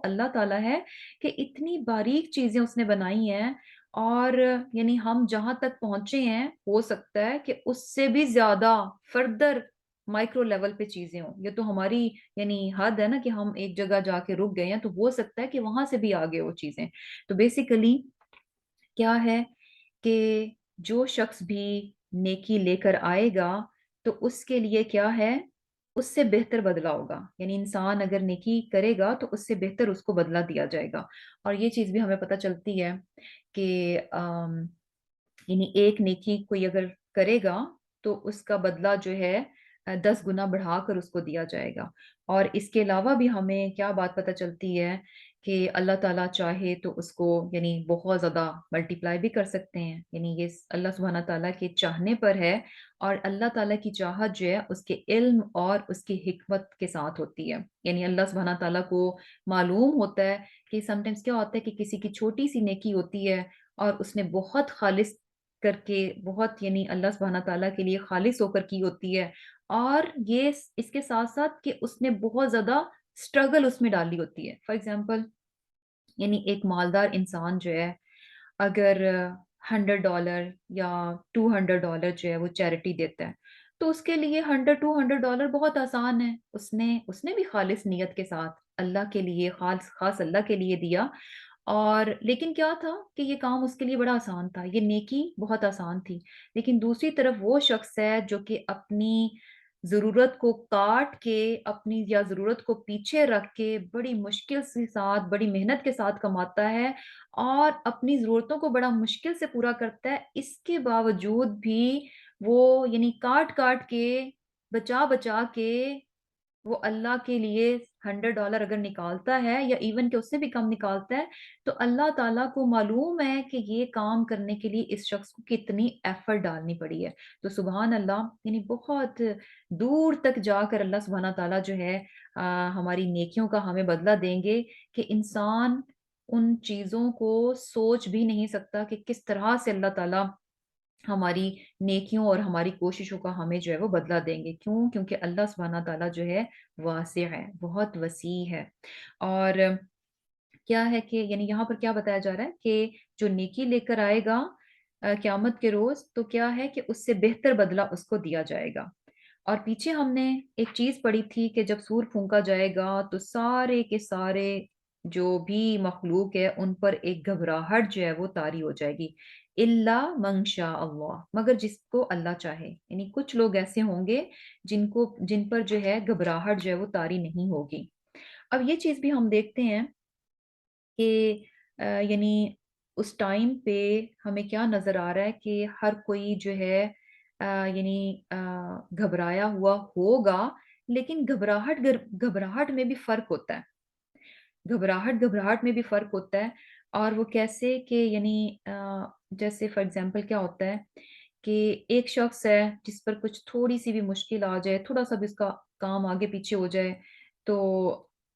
اللہ تعالیٰ ہے کہ اتنی باریک چیزیں اس نے بنائی ہیں، اور یعنی ہم جہاں تک پہنچے ہیں ہو سکتا ہے کہ اس سے بھی زیادہ فردر مائکرو لیول پہ چیزیں ہوں۔ یہ تو ہماری یعنی حد ہے نا کہ ہم ایک جگہ جا کے رک گئے ہیں، تو ہو سکتا ہے کہ وہاں سے بھی آگے وہ چیزیں۔ تو بیسیکلی کیا ہے کہ جو شخص بھی نیکی لے کر آئے گا تو اس کے لیے کیا ہے، اس سے بہتر بدلہ ہوگا، یعنی انسان اگر نیکی کرے گا تو اس سے بہتر اس کو بدلہ دیا جائے گا۔ اور یہ چیز بھی ہمیں پتہ چلتی ہے کہ یعنی ایک نیکی کوئی اگر کرے گا تو اس کا بدلہ جو ہے 10 گنا بڑھا کر اس کو دیا جائے گا۔ اور اس کے علاوہ بھی ہمیں کیا بات پتہ چلتی ہے کہ اللہ تعالیٰ چاہے تو اس کو یعنی بہت زیادہ ملٹیپلائی بھی کر سکتے ہیں، یعنی یہ اللہ سبحانہ تعالیٰ کے چاہنے پر ہے، اور اللہ تعالیٰ کی چاہت جو ہے اس کے علم اور اس کی حکمت کے ساتھ ہوتی ہے، یعنی اللہ سبحانہ تعالیٰ کو معلوم ہوتا ہے کہ سم ٹائمس کیا ہوتا ہے کہ کسی کی چھوٹی سی نیکی ہوتی ہے اور اس نے بہت خالص کر کے، بہت یعنی اللہ سبحانہ تعالیٰ کے لیے خالص ہو کر کی ہوتی ہے، اور یہ اس کے ساتھ ساتھ کہ اس نے بہت زیادہ اسٹرگل اس میں ڈالی ہوتی ہے. فار ایگزامپل یعنی ایک مالدار انسان جو ہے اگر $100 یا $200 جو ہے وہ چیریٹی دیتا ہے، تو اس کے لیے $100 بہت آسان ہے. اس نے بھی خالص نیت کے ساتھ اللہ کے لیے، خاص خاص اللہ کے لیے دیا، اور لیکن کیا تھا کہ یہ کام اس کے لیے بڑا آسان تھا، یہ نیکی بہت آسان تھی. لیکن دوسری طرف وہ شخص ہے جو کہ اپنی ضرورت کو کاٹ کے، اپنی یا ضرورت کو پیچھے رکھ کے بڑی مشکل کے ساتھ، بڑی محنت کے ساتھ کماتا ہے اور اپنی ضرورتوں کو بڑا مشکل سے پورا کرتا ہے، اس کے باوجود بھی وہ یعنی کاٹ کاٹ کے، بچا بچا کے وہ اللہ کے لیے $100 اگر نکالتا ہے یا ایون کہ اس سے بھی کم نکالتا ہے، تو اللہ تعالیٰ کو معلوم ہے کہ یہ کام کرنے کے لیے اس شخص کو کتنی ایفرٹ ڈالنی پڑی ہے. تو سبحان اللہ، یعنی بہت دور تک جا کر اللہ سبحانہ تعالیٰ جو ہے ہماری نیکیوں کا ہمیں بدلہ دیں گے، کہ انسان ان چیزوں کو سوچ بھی نہیں سکتا کہ کس طرح سے اللہ تعالیٰ ہماری نیکیوں اور ہماری کوششوں کا ہمیں جو ہے وہ بدلہ دیں گے. کیوں؟ کیونکہ اللہ سبحانہ تعالیٰ جو ہے واسع ہے، بہت وسیع ہے. اور کیا ہے کہ یعنی یہاں پر کیا بتایا جا رہا ہے کہ جو نیکی لے کر آئے گا قیامت کے روز، تو کیا ہے کہ اس سے بہتر بدلہ اس کو دیا جائے گا. اور پیچھے ہم نے ایک چیز پڑھی تھی کہ جب سور پھونکا جائے گا تو سارے کے سارے جو بھی مخلوق ہے ان پر ایک گھبراہٹ جو ہے وہ طاری ہو جائے گی. اللہ من شاء اللہ، مگر جس کو اللہ چاہے، یعنی کچھ لوگ ایسے ہوں گے جن پر جو ہے گھبراہٹ جو ہے وہ طاری نہیں ہوگی. اب یہ چیز بھی ہم دیکھتے ہیں کہ یعنی اس ٹائم پہ ہمیں کیا نظر آ رہا ہے کہ ہر کوئی جو ہے یعنی گھبرایا ہوا ہوگا، لیکن گھبراہٹ میں بھی فرق ہوتا ہے. گھبراہٹ میں بھی فرق ہوتا ہے. اور وہ کیسے کہ یعنی جیسے فار ایگزامپل کیا ہوتا ہے کہ ایک شخص ہے جس پر کچھ تھوڑی سی بھی مشکل آ جائے، تھوڑا سا بھی اس کا کام آگے پیچھے ہو جائے، تو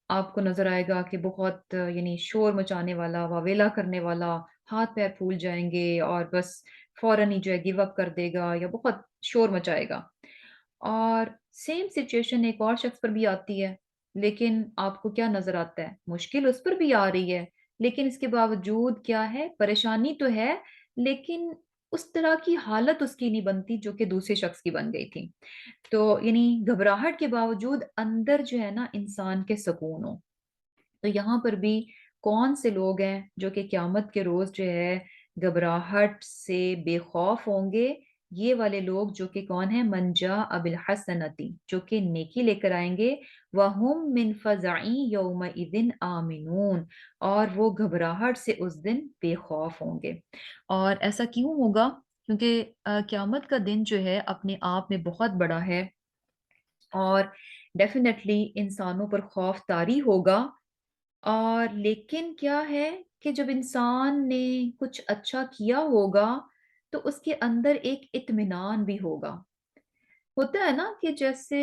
آپ کو نظر آئے گا کہ بہت یعنی شور مچانے والا، واویلا کرنے والا، ہاتھ پیر پھول جائیں گے اور بس فوراً ہی جو ہے گیو اپ کر دے گا یا بہت شور مچائے گا. اور سیم سچویشن ایک اور شخص پر بھی آتی ہے، لیکن آپ کو کیا نظر آتا ہے؟ مشکل اس پر بھی آ رہی ہے، لیکن اس کے باوجود کیا ہے؟ پریشانی تو ہے، لیکن اس طرح کی حالت اس کی نہیں بنتی جو کہ دوسرے شخص کی بن گئی تھی. تو یعنی گھبراہٹ کے باوجود اندر جو ہے نا انسان کے سکون ہو. تو یہاں پر بھی کون سے لوگ ہیں جو کہ قیامت کے روز جو ہے گھبراہٹ سے بے خوف ہوں گے؟ یہ والے لوگ جو کہ کون ہیں؟ من جاء بالحسنتی، جو کہ نیکی لے کر آئیں گے، وَهُم مِّن فَزَعٍ يَوْمَئِذٍ آمِنُونَ، اور وہ گھبراہٹ سے اس دن بے خوف ہوں گے. اور ایسا کیوں ہوگا؟ کیونکہ قیامت کا دن جو ہے اپنے آپ میں بہت بڑا ہے، اور ڈیفینیٹلی انسانوں پر خوف طاری ہوگا. اور لیکن کیا ہے کہ جب انسان نے کچھ اچھا کیا ہوگا تو اس کے اندر ایک اطمینان بھی ہوگا. ہوتا ہے نا کہ جیسے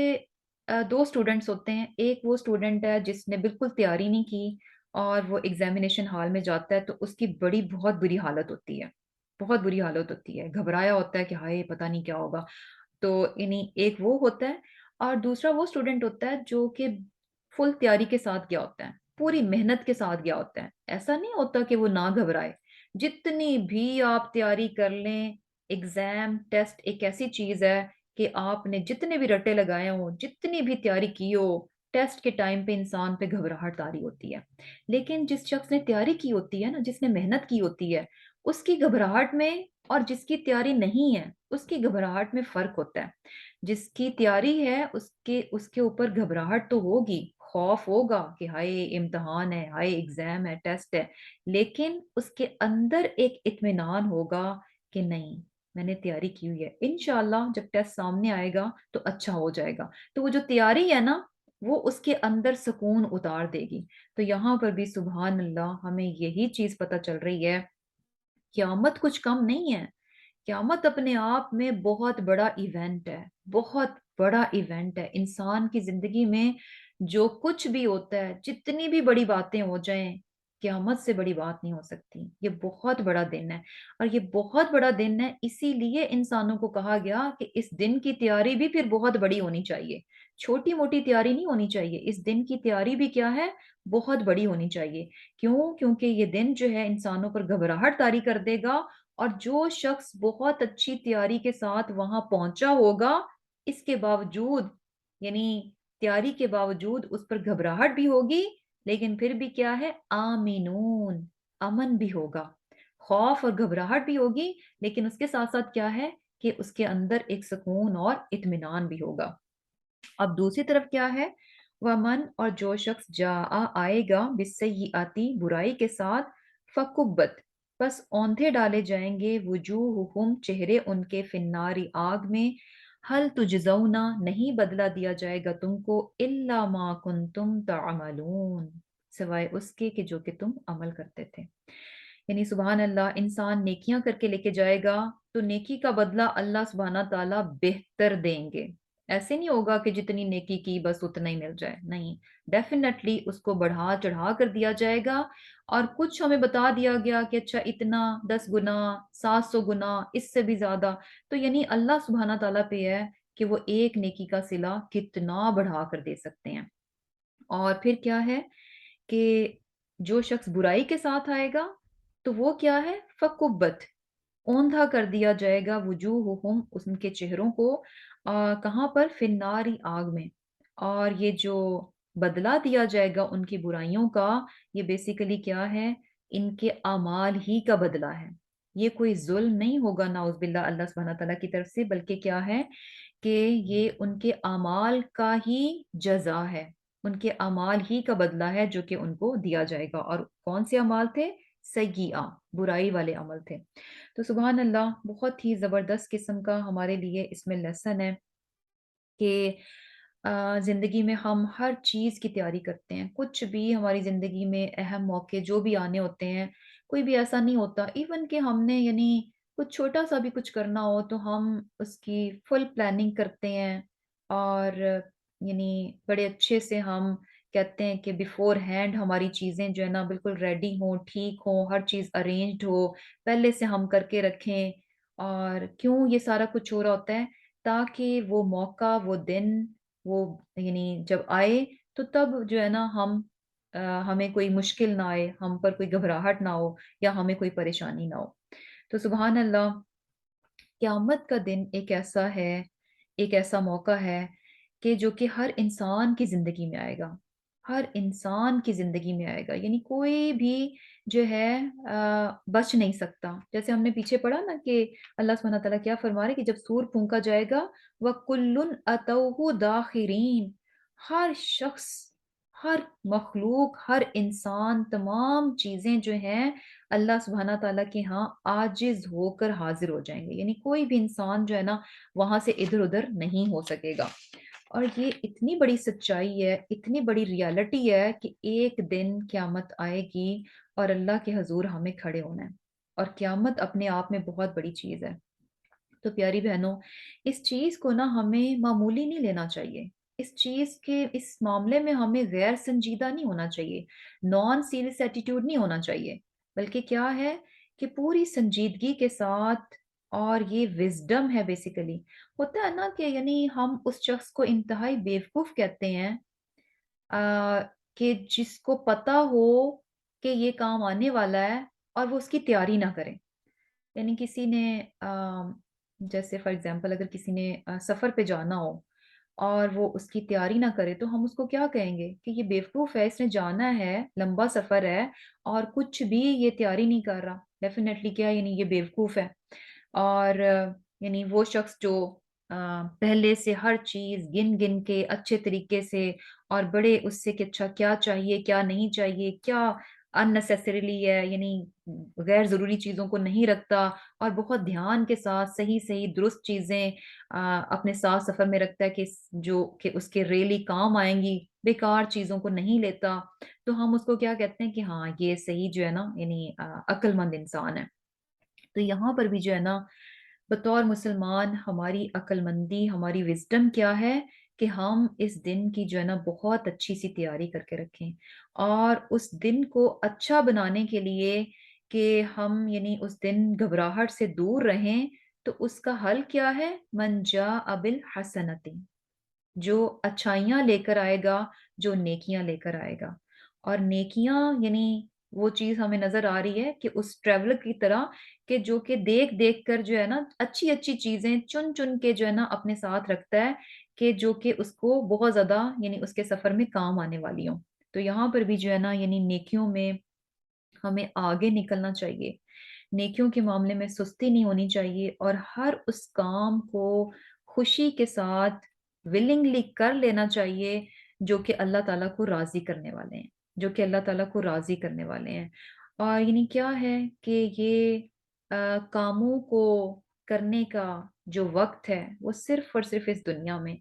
دو اسٹوڈنٹس ہوتے ہیں، ایک وہ اسٹوڈنٹ ہے جس نے بالکل تیاری نہیں کی اور وہ ایگزامینیشن ہال میں جاتا ہے تو اس کی بہت بری حالت ہوتی ہے، بہت بری حالت ہوتی ہے، گھبرایا ہوتا ہے کہ ہائے پتہ نہیں کیا ہوگا. تو یعنی ایک وہ ہوتا ہے، اور دوسرا وہ اسٹوڈنٹ ہوتا ہے جو کہ فل تیاری کے ساتھ گیا ہوتا ہے، پوری محنت کے ساتھ گیا ہوتا ہے. ایسا نہیں ہوتا کہ وہ نہ گھبرائے، جتنی بھی آپ تیاری کر لیں، ایگزام ٹیسٹ ایک ایسی چیز ہے کہ آپ نے جتنے بھی رٹے لگائے ہوں، جتنی بھی تیاری کی ہو، ٹیسٹ کے ٹائم پہ انسان پہ گھبراہٹ طاری ہوتی ہے. لیکن جس شخص نے تیاری کی ہوتی ہے نا، جس نے محنت کی ہوتی ہے، اس کی گھبراہٹ میں اور جس کی تیاری نہیں ہے اس کی گھبراہٹ میں فرق ہوتا ہے. جس کی تیاری ہے اس کے اوپر گھبراہٹ تو ہوگی، خوف ہوگا کہ ہائے امتحان ہے، ہائے ایگزام ہے، ٹیسٹ ہے، لیکن اس کے اندر ایک اطمینان ہوگا کہ نہیں، میں نے تیاری کی ہوئی ہے، انشاءاللہ جب ٹیسٹ سامنے آئے گا تو اچھا ہو جائے گا. تو وہ جو تیاری ہے نا، وہ اس کے اندر سکون اتار دے گی۔ تو یہاں پر بھی سبحان اللہ ہمیں یہی چیز پتہ چل رہی ہے، قیامت کچھ کم نہیں ہے۔ قیامت اپنے آپ میں بہت بڑا ایونٹ ہے، بہت بڑا ایونٹ ہے۔ انسان کی زندگی میں جو کچھ بھی ہوتا ہے، جتنی بھی بڑی باتیں ہو جائیں، قیامت سے بڑی بات نہیں ہو سکتی۔ یہ بہت بڑا دن ہے، اور یہ بہت بڑا دن ہے اسی لیے انسانوں کو کہا گیا کہ اس دن کی تیاری بھی پھر بہت بڑی ہونی چاہیے، چھوٹی موٹی تیاری نہیں ہونی چاہیے۔ اس دن کی تیاری بھی کیا ہے؟ بہت بڑی ہونی چاہیے۔ کیوں؟ کیونکہ یہ دن جو ہے انسانوں پر گھبراہٹ طاری کر دے گا، اور جو شخص بہت اچھی تیاری کے ساتھ وہاں پہنچا ہوگا، اس کے باوجود، یعنی تیاری کے باوجود اس پر گھبراہٹ بھی ہوگی، لیکن پھر بھی کیا ہے؟ آمینون، امن بھی ہوگا۔ خوف اور گھبراہٹ بھی ہوگی، لیکن اس کے ساتھ ساتھ کیا ہے کہ اس کے اندر ایک سکون اور اطمینان بھی ہوگا۔ اب دوسری طرف کیا ہے؟ ومن، اور جو شخص آئے گا بالسیئاتی، برائی کے ساتھ، فکبت، بس اوندھے ڈالے جائیں گے، وجوہہم، چہرے ان کے، فناری، آگ میں، حل تجزونا، نہیں بدلہ دیا جائے گا تم کو، الا ما کنتم تعملون، سوائے اس کے کہ جو کہ تم عمل کرتے تھے۔ یعنی سبحان اللہ، انسان نیکیاں کر کے لے کے جائے گا تو نیکی کا بدلہ اللہ سبحانہ تعالیٰ بہتر دیں گے۔ ایسے نہیں ہوگا کہ جتنی نیکی کی بس اتنا ہی مل جائے، نہیں، ڈیفینیٹلی اس کو بڑھا چڑھا کر دیا جائے گا، اور کچھ ہمیں بتا دیا گیا کہ اچھا اتنا، 10 گنا، 700 گنا، اس سے بھی زیادہ۔ تو یعنی اللہ سبحانہ تعالیٰ پہ ہے کہ وہ ایک نیکی کا صلہ کتنا بڑھا کر دے سکتے ہیں۔ اور پھر کیا ہے کہ جو شخص برائی کے ساتھ آئے گا تو وہ کیا ہے؟ فکبت، اوندھا کر دیا جائے گا، وجوہہم، ان کے چہروں کو، کہاں پر؟ فناری، آگ میں۔ اور یہ جو بدلہ دیا جائے گا ان کی برائیوں کا، یہ بیسیکلی کیا ہے؟ ان کے اعمال ہی کا بدلہ ہے۔ یہ کوئی ظلم نہیں ہوگا نعوذ باللہ اللہ سبحانہ تعالیٰ کی طرف سے، بلکہ کیا ہے کہ یہ ان کے اعمال کا ہی جزا ہے، ان کے اعمال ہی کا بدلہ ہے جو کہ ان کو دیا جائے گا۔ اور کون سے اعمال تھے؟ سیئہ، برائی والے عمل تھے۔ تو سبحان اللہ، بہت ہی زبردست قسم کا ہمارے لیے اس میں لیسن ہے کہ زندگی میں ہم ہر چیز کی تیاری کرتے ہیں، کچھ بھی ہماری زندگی میں اہم موقع جو بھی آنے ہوتے ہیں، کوئی بھی ایسا نہیں ہوتا ایون کہ ہم نے یعنی کچھ چھوٹا سا بھی کچھ کرنا ہو تو ہم اس کی فل پلاننگ کرتے ہیں، اور یعنی بڑے اچھے سے ہم کہتے ہیں کہ بیفور ہینڈ ہماری چیزیں جو ہے نا بالکل ریڈی ہوں، ٹھیک ہوں، ہر چیز ارینجڈ ہو، پہلے سے ہم کر کے رکھیں۔ اور کیوں یہ سارا کچھ ہو رہا ہوتا ہے؟ تاکہ وہ موقع، وہ دن، وہ یعنی جب آئے تو تب جو ہے نا ہمیں کوئی مشکل نہ آئے، ہم پر کوئی گھبراہٹ نہ ہو، یا ہمیں کوئی پریشانی نہ ہو۔ تو سبحان اللہ، قیامت کا دن ایک ایسا ہے، ایک ایسا موقع ہے کہ جو کہ ہر انسان کی زندگی میں آئے گا، ہر انسان کی زندگی میں آئے گا، یعنی کوئی بھی جو ہے بچ نہیں سکتا۔ جیسے ہم نے پیچھے پڑھا نا کہ اللہ سبحانہ تعالیٰ کیا فرما رہے کہ جب سور پھونکا جائے گا، وَكُلٌّ أَتَوْهُ دَاخِرِينَ، ہر شخص، ہر مخلوق، ہر انسان، تمام چیزیں جو ہیں اللہ سبحانہ تعالیٰ کے ہاں عاجز ہو کر حاضر ہو جائیں گے، یعنی کوئی بھی انسان جو ہے نا وہاں سے ادھر ادھر نہیں ہو سکے گا۔ اور یہ اتنی بڑی سچائی ہے، اتنی بڑی ریالٹی ہے کہ ایک دن قیامت آئے گی اور اللہ کے حضور ہمیں کھڑے ہونا ہے، اور قیامت اپنے آپ میں بہت بڑی چیز ہے۔ تو پیاری بہنوں، اس چیز کو نا ہمیں معمولی نہیں لینا چاہیے، اس چیز کے اس معاملے میں ہمیں غیر سنجیدہ نہیں ہونا چاہیے، نان سیریس ایٹیٹیوڈ نہیں ہونا چاہیے، بلکہ کیا ہے کہ پوری سنجیدگی کے ساتھ، اور یہ وزڈم ہے بیسیکلی۔ ہوتا ہے نا کہ یعنی ہم اس شخص کو انتہائی بیوقوف کہتے ہیں آ، کہ جس کو پتا ہو کہ یہ کام آنے والا ہے اور وہ اس کی تیاری نہ کرے۔ یعنی کسی نے جیسے فار ایگزامپل اگر کسی نے سفر پہ جانا ہو اور وہ اس کی تیاری نہ کرے تو ہم اس کو کیا کہیں گے کہ یہ بیوقوف ہے، اس نے جانا ہے، لمبا سفر ہے اور کچھ بھی یہ تیاری نہیں کر رہا، ڈیفینیٹلی کیا یعنی یہ بیوقوف ہے۔ اور یعنی وہ شخص جو پہلے سے ہر چیز گن گن کے اچھے طریقے سے، اور بڑے اس سے کہ اچھا کیا چاہیے، کیا نہیں چاہیے، کیا unnecessarily ہے، یعنی غیر ضروری چیزوں کو نہیں رکھتا، اور بہت دھیان کے ساتھ صحیح صحیح درست چیزیں اپنے ساتھ سفر میں رکھتا ہے کہ جو کہ اس کے ریلی کام آئیں گی، بیکار چیزوں کو نہیں لیتا، تو ہم اس کو کیا کہتے ہیں کہ ہاں یہ صحیح جو ہے نا، یعنی عقل مند انسان ہے۔ تو یہاں پر بھی جو ہے نا، بطور مسلمان ہماری عقل مندی، ہماری وزڈم کیا ہے کہ ہم اس دن کی جو ہے نا بہت اچھی سی تیاری کر کے رکھیں، اور اس دن کو اچھا بنانے کے لیے کہ ہم یعنی اس دن گھبراہٹ سے دور رہیں، تو اس کا حل کیا ہے؟ من جاء بالحسنۃ، جو اچھائیاں لے کر آئے گا، جو نیکیاں لے کر آئے گا۔ اور نیکیاں یعنی وہ چیز ہمیں نظر آ رہی ہے کہ اس ٹریولر کی طرح، کہ جو کہ دیکھ دیکھ کر جو ہے نا اچھی اچھی چیزیں چن چن کے جو ہے نا اپنے ساتھ رکھتا ہے، کہ جو کہ اس کو بہت زیادہ یعنی اس کے سفر میں کام آنے والی ہوں۔ تو یہاں پر بھی جو ہے نا یعنی نیکیوں میں ہمیں آگے نکلنا چاہیے، نیکیوں کے معاملے میں سستی نہیں ہونی چاہیے، اور ہر اس کام کو خوشی کے ساتھ ولنگلی کر لینا چاہیے، جو کہ اللہ تعالیٰ کو راضی کرنے والے ہیں، جو کہ اللہ تعالیٰ کو راضی کرنے والے ہیں۔ اور یعنی کیا ہے کہ یہ کاموں کو کرنے کا جو وقت ہے وہ صرف اور صرف اس دنیا میں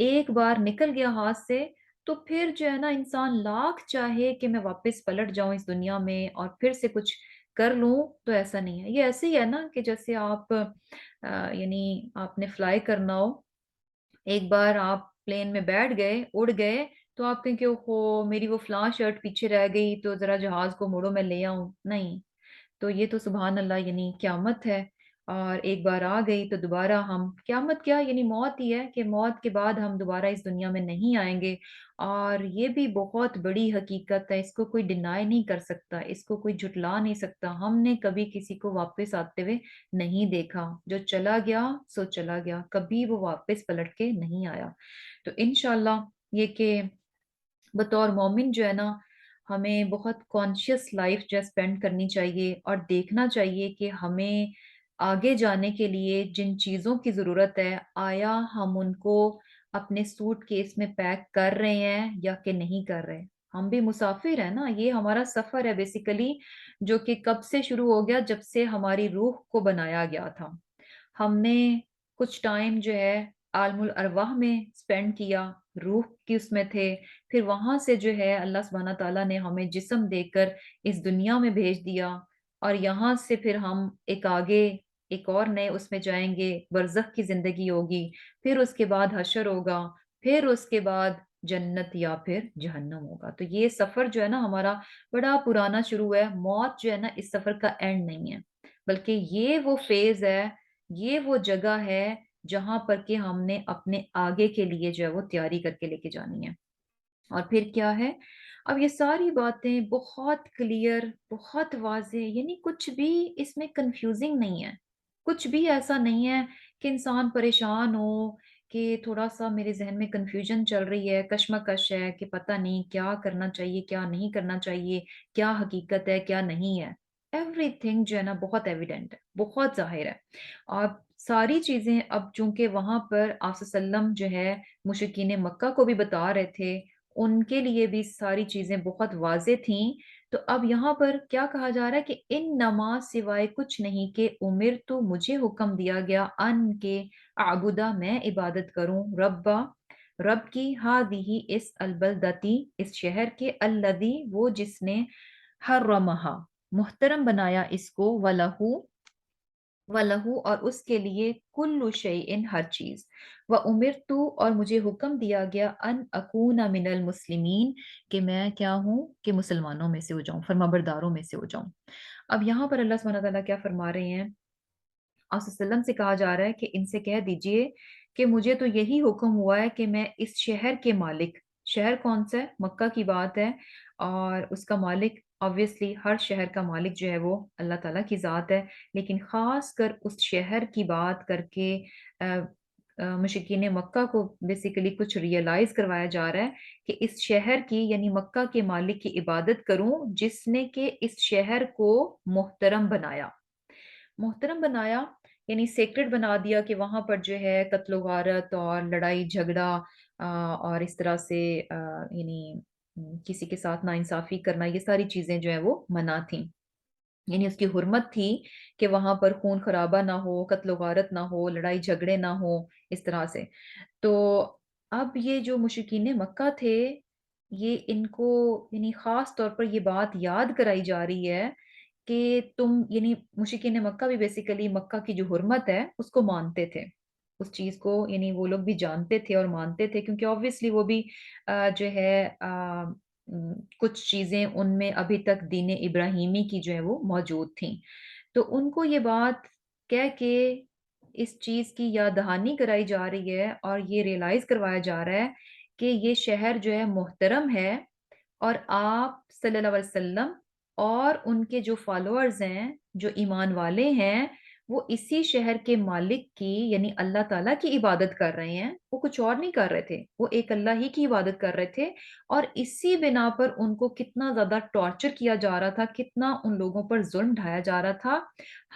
ایک بار نکل گیا ہاتھ سے، تو پھر جو ہے نا انسان لاکھ چاہے کہ میں واپس پلٹ جاؤں اس دنیا میں اور پھر سے کچھ کر لوں، تو ایسا نہیں ہے۔ یہ ایسے ہی ہے نا کہ جیسے آپ یعنی آپ نے فلائی کرنا ہو، ایک بار آپ پلین میں بیٹھ گئے، اڑ گئے، تو آپ کہیں کہ اوہو میری وہ فلاں شرٹ پیچھے رہ گئی، تو ذرا جہاز کو موڑو میں لے آؤں، نہیں۔ تو یہ تو سبحان اللہ یعنی قیامت ہے، اور ایک بار آ گئی تو دوبارہ ہم، قیامت کیا یعنی موت ہی ہے، کہ موت کے بعد ہم دوبارہ اس دنیا میں نہیں آئیں گے۔ اور یہ بھی بہت بڑی حقیقت ہے، اس کو کوئی ڈینائی نہیں کر سکتا، اس کو کوئی جھٹلا نہیں سکتا۔ ہم نے کبھی کسی کو واپس آتے ہوئے نہیں دیکھا، جو چلا گیا سو چلا گیا، کبھی وہ واپس پلٹ کے نہیں آیا۔ تو انشاءاللہ یہ کہ بطور مومن جو ہے نا ہمیں بہت کانشیس لائف جو اسپینڈ کرنی چاہیے، اور دیکھنا چاہیے کہ ہمیں آگے جانے کے لیے جن چیزوں کی ضرورت ہے، آیا ہم ان کو اپنے سوٹ کیس میں پیک کر رہے ہیں یا کہ نہیں کر رہے۔ ہم بھی مسافر ہیں نا، یہ ہمارا سفر ہے بیسیکلی، جو کہ کب سے شروع ہو گیا؟ جب سے ہماری روح کو بنایا گیا تھا۔ ہم نے کچھ ٹائم جو ہے عالم الارواح میں اسپینڈ کیا، روح کی اس میں تھے، پھر وہاں سے جو ہے اللہ سبحانہ تعالیٰ نے ہمیں جسم دے کر اس دنیا میں بھیج دیا، اور یہاں سے پھر ہم ایک آگے ایک اور نئے اس میں جائیں گے، برزخ کی زندگی ہوگی، پھر اس کے بعد حشر ہوگا، پھر اس کے بعد جنت یا پھر جہنم ہوگا۔ تو یہ سفر جو ہے نا ہمارا بڑا پرانا شروع ہے، موت جو ہے نا اس سفر کا اینڈ نہیں ہے، بلکہ یہ وہ فیز ہے، یہ وہ جگہ ہے جہاں پر کہ ہم نے اپنے آگے کے لیے جو ہے وہ تیاری کر کے لے کے جانی ہے۔ اور پھر کیا ہے؟ اب یہ ساری باتیں بہت کلیئر، بہت واضح، یعنی کچھ بھی اس میں کنفیوزنگ نہیں ہے، کچھ بھی ایسا نہیں ہے کہ انسان پریشان ہو، کہ تھوڑا سا میرے ذہن میں کنفیوژن چل رہی ہے، کشمکش ہے کہ پتہ نہیں کیا کرنا چاہیے، کیا نہیں کرنا چاہیے، کیا حقیقت ہے کیا نہیں ہے۔ ایوری تھنگ جو ہے نا بہت ایویڈنٹ ہے، بہت ظاہر ہے۔ اور ساری چیزیں اب چونکہ وہاں پر آپ صلی اللہ علیہ وسلم جو ہے مشرکین مکہ کو بھی بتا رہے تھے، ان کے لیے بھی ساری چیزیں بہت واضح تھیں، تو اب یہاں پر کیا کہا جا رہا ہے کہ ان نماز سوائے کچھ نہیں، کہ امر تو مجھے حکم دیا گیا ان کے اعبدہ میں عبادت کروں، ربا رب کی، ہادی اس البلدتی اس شہر کے، الذی وہ جس نے حرمہا محترم بنایا اس کو، وَلَهُ اور اس کے لیے کل شیء ہر چیز، وَأُمِرْتُ اور مجھے حکم دیا گیا ان اکون من المسلمین کہ میں کیا ہوں کہ مسلمانوں میں سے ہو جاؤں، فرمانبرداروں میں سے ہو جاؤں۔ اب یہاں پر اللہ سبحانہ تعالیٰ کیا فرما رہے ہیں؟ آپ صلی اللہ علیہ وسلم سے کہا جا رہا ہے کہ ان سے کہہ دیجئے کہ مجھے تو یہی حکم ہوا ہے کہ میں اس شہر کے مالک، شہر کون سا ہے؟ مکہ کی بات ہے، اور اس کا مالک obviously ہر شہر کا مالک جو ہے وہ اللہ تعالیٰ کی ذات ہے، لیکن خاص کر اس شہر کی بات کر کے مشرکین مکہ کو بیسیکلی کچھ ریئلائز کروایا جا رہا ہے کہ اس شہر کی یعنی مکہ کے مالک کی عبادت کروں، جس نے کہ اس شہر کو محترم بنایا، محترم بنایا یعنی سیکرڈ بنا دیا، کہ وہاں پر جو ہے قتل و غارت اور لڑائی جھگڑا اور اس طرح سے یعنی کسی کے ساتھ ناانصافی کرنا، یہ ساری چیزیں جو ہیں وہ منع تھیں۔ یعنی اس کی حرمت تھی کہ وہاں پر خون خرابہ نہ ہو، قتل و غارت نہ ہو، لڑائی جھگڑے نہ ہو، اس طرح سے۔ تو اب یہ جو مشرکین مکہ تھے، یہ ان کو یعنی خاص طور پر یہ بات یاد کرائی جا رہی ہے کہ تم یعنی مشرکین مکہ بھی بیسیکلی مکہ کی جو حرمت ہے اس کو مانتے تھے، اس چیز کو یعنی وہ لوگ بھی جانتے تھے اور مانتے تھے، کیونکہ obviously وہ بھی جو ہے کچھ چیزیں ان میں ابھی تک دین ابراہیمی کی جو ہے وہ موجود تھیں۔ تو ان کو یہ بات کہہ کے اس چیز کی یاد دہانی کرائی جا رہی ہے اور یہ ریئلائز کروایا جا رہا ہے کہ یہ شہر جو ہے محترم ہے، اور آپ صلی اللہ علیہ وسلم اور ان کے جو فالوورز ہیں، جو ایمان والے ہیں، وہ اسی شہر کے مالک کی یعنی اللہ تعالیٰ کی عبادت کر رہے ہیں، وہ کچھ اور نہیں کر رہے تھے، وہ ایک اللہ ہی کی عبادت کر رہے تھے۔ اور اسی بنا پر ان کو کتنا زیادہ ٹارچر کیا جا رہا تھا، کتنا ان لوگوں پر ظلم ڈھایا جا رہا تھا،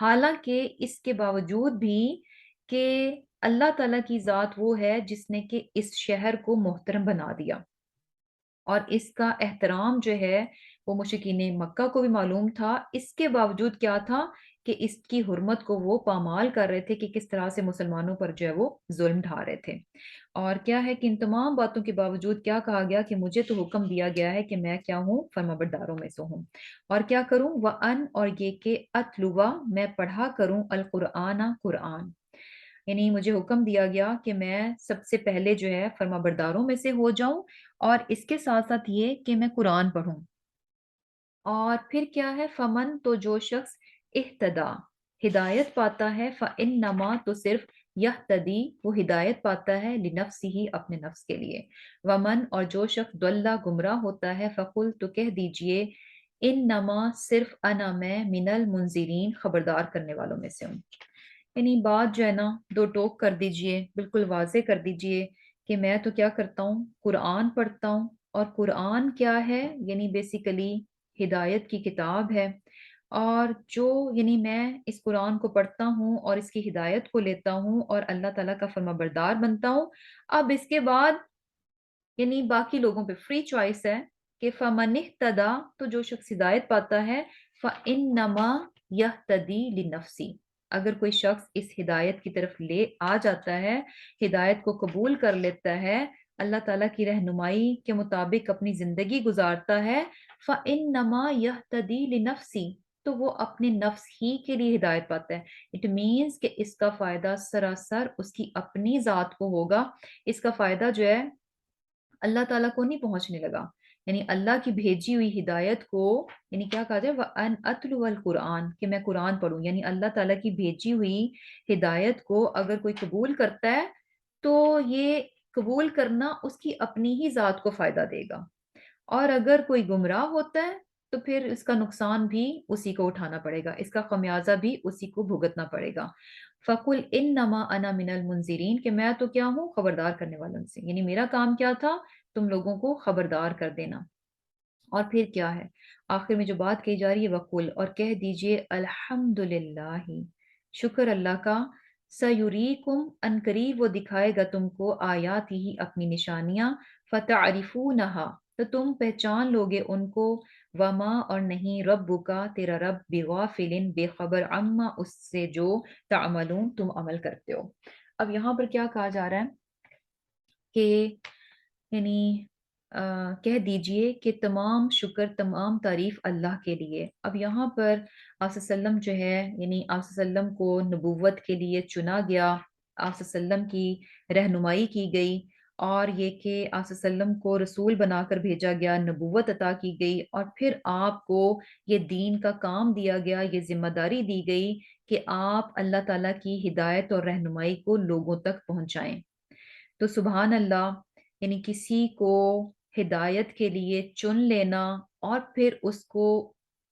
حالانکہ اس کے باوجود بھی کہ اللہ تعالیٰ کی ذات وہ ہے جس نے کہ اس شہر کو محترم بنا دیا، اور اس کا احترام جو ہے وہ مشرکین مکہ کو بھی معلوم تھا۔ اس کے باوجود کیا تھا کہ اس کی حرمت کو وہ پامال کر رہے تھے کہ کس طرح سے مسلمانوں پر جو ہے وہ ظلم ڈھا رہے تھے۔ اور کیا ہے کہ ان تمام باتوں کے باوجود کیا کہا گیا کہ مجھے تو حکم دیا گیا ہے کہ میں کیا ہوں، فرمانبرداروں میں سے ہوں، اور کیا کروں، وَأَنْ اور یہ کہ اتلوا میں پڑھا کروں، القرآن قرآن، یعنی مجھے حکم دیا گیا کہ میں سب سے پہلے جو ہے فرمانبرداروں میں سے ہو جاؤں، اور اس کے ساتھ ساتھ یہ کہ میں قرآن پڑھوں۔ اور پھر کیا ہے، فمن تو جو شخص اہتدا ہدایت پاتا ہے، فإنما تو صرف یہتدی وہ ہدایت پاتا ہے، لنفسی ہی اپنے نفس کے لیے، ومن اور جو شخص ضل گمراہ ہوتا ہے، فقل تو کہہ دیجئے، انما صرف انا میں من المنذرین خبردار کرنے والوں میں سے ہوں۔ یعنی بات جو ہے نا دو ٹوک کر دیجئے، بالکل واضح کر دیجئے کہ میں تو کیا کرتا ہوں، قرآن پڑھتا ہوں، اور قرآن کیا ہے، یعنی بیسیکلی ہدایت کی کتاب ہے، اور جو یعنی میں اس قرآن کو پڑھتا ہوں اور اس کی ہدایت کو لیتا ہوں اور اللہ تعالیٰ کا فرما بردار بنتا ہوں۔ اب اس کے بعد یعنی باقی لوگوں پہ فری چوائس ہے کہ فَمَنِ اهْتَدَىٰ تو جو شخص ہدایت پاتا ہے، فَإِنَّمَا يَهْتَدِي لِنَفْسِهِ اگر کوئی شخص اس ہدایت کی طرف لے آ جاتا ہے، ہدایت کو قبول کر لیتا ہے، اللہ تعالیٰ کی رہنمائی کے مطابق اپنی زندگی گزارتا ہے، فَإِنَّمَا يَهْتَدِي لِنَفْسِهِ تو وہ اپنے نفس ہی کے لیے ہدایت پاتا ہے۔ اٹ مینس کہ اس کا فائدہ سراسر اس کی اپنی ذات کو ہوگا، اس کا فائدہ جو ہے اللہ تعالیٰ کو نہیں پہنچنے لگا، یعنی اللہ کی بھیجی ہوئی ہدایت کو، یعنی کیا کہا جائے، وَأَنْ أَتْلُوَ الْقُرْآنَ کہ میں قرآن پڑھوں، یعنی اللہ تعالیٰ کی بھیجی ہوئی ہدایت کو اگر کوئی قبول کرتا ہے تو یہ قبول کرنا اس کی اپنی ہی ذات کو فائدہ دے گا، اور اگر کوئی گمراہ ہوتا ہے تو پھر اس کا نقصان بھی اسی کو اٹھانا پڑے گا، اس کا خمیازہ بھی اسی کو بھگتنا پڑے گا۔ فَقُلْ إِنَّمَا أَنَا مِنَ الْمُنذِرِينَ کہ میں تو کیا ہوں، خبردار کرنے والوں سے، یعنی میرا کام کیا تھا، تم لوگوں کو خبردار کر دینا۔ اور پھر کیا ہے، آخر میں جو بات کہی جا رہی ہے، وَقُلْ اور کہہ دیجئے، الحمدللہ شکر اللہ کا، سیریکم ان قریب وہ دکھائے گا تم کو، آیات ہی اپنی نشانیاں، فتعرفونہا تو تم پہچان لوگے ان کو، وما اور نہیں ربک تیرا رب بغافل بے خبر، عما اس سے جو تعملون تم عمل کرتے ہو۔ اب یہاں پر کیا کہا جا رہا ہے کہ یعنی کہہ دیجئے کہ تمام شکر تمام تعریف اللہ کے لیے۔ اب یہاں پر آپ صلی اللہ علیہ وسلم جو ہے، یعنی آپ صلی اللہ علیہ وسلم کو نبوت کے لیے چنا گیا، آپ صلی اللہ علیہ وسلم کی رہنمائی کی گئی، اور یہ کہ آپ صلی اللہ علیہ وسلم کو رسول بنا کر بھیجا گیا، نبوت عطا کی گئی، اور پھر آپ کو یہ دین کا کام دیا گیا، یہ ذمہ داری دی گئی کہ آپ اللہ تعالیٰ کی ہدایت اور رہنمائی کو لوگوں تک پہنچائیں۔ تو سبحان اللہ، یعنی کسی کو ہدایت کے لیے چن لینا، اور پھر اس کو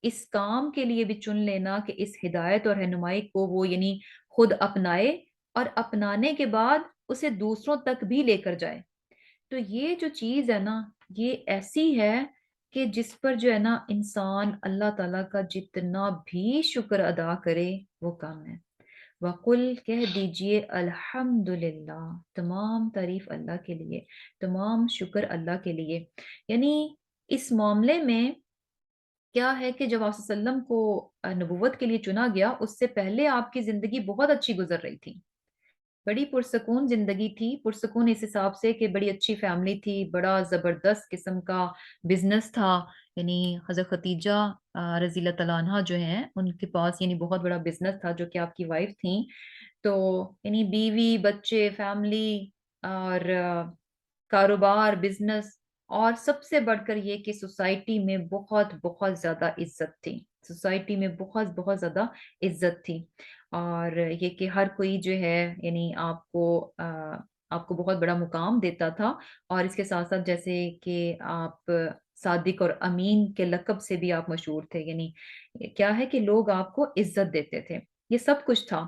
اس کام کے لیے بھی چن لینا کہ اس ہدایت اور رہنمائی کو وہ یعنی خود اپنائے، اور اپنانے کے بعد اسے دوسروں تک بھی لے کر جائے۔ تو یہ جو چیز ہے نا، یہ ایسی ہے کہ جس پر جو ہے نا انسان اللہ تعالیٰ کا جتنا بھی شکر ادا کرے وہ کم ہے۔ وَقُلْ کہہ دیجئے، الحمدللہ تمام تعریف اللہ کے لیے، تمام شکر اللہ کے لیے، یعنی اس معاملے میں کیا ہے کہ جب آپ صلی اللہ علیہ وسلم کو نبوت کے لیے چنا گیا، اس سے پہلے آپ کی زندگی بہت اچھی گزر رہی تھی، بڑی پرسکون زندگی تھی، پرسکون اس حساب سے کہ بڑی اچھی فیملی تھی، بڑا زبردست قسم کا بزنس تھا، یعنی حضرت خدیجہ رضی اللہ تعالیٰ عنہا جو ہیں ان کے پاس یعنی بہت بڑا بزنس تھا جو کہ آپ کی وائف تھیں، تو یعنی بیوی بچے فیملی اور کاروبار بزنس، اور سب سے بڑھ کر یہ کہ سوسائٹی میں بہت بہت زیادہ عزت تھی، سوسائٹی میں بہت بہت زیادہ عزت تھی، اور یہ کہ ہر کوئی جو ہے یعنی آپ کو بہت بڑا مقام دیتا تھا، اور اس کے ساتھ ساتھ جیسے کہ آپ صادق اور امین کے لقب سے بھی آپ مشہور تھے، یعنی کیا ہے کہ لوگ آپ کو عزت دیتے تھے، یہ سب کچھ تھا۔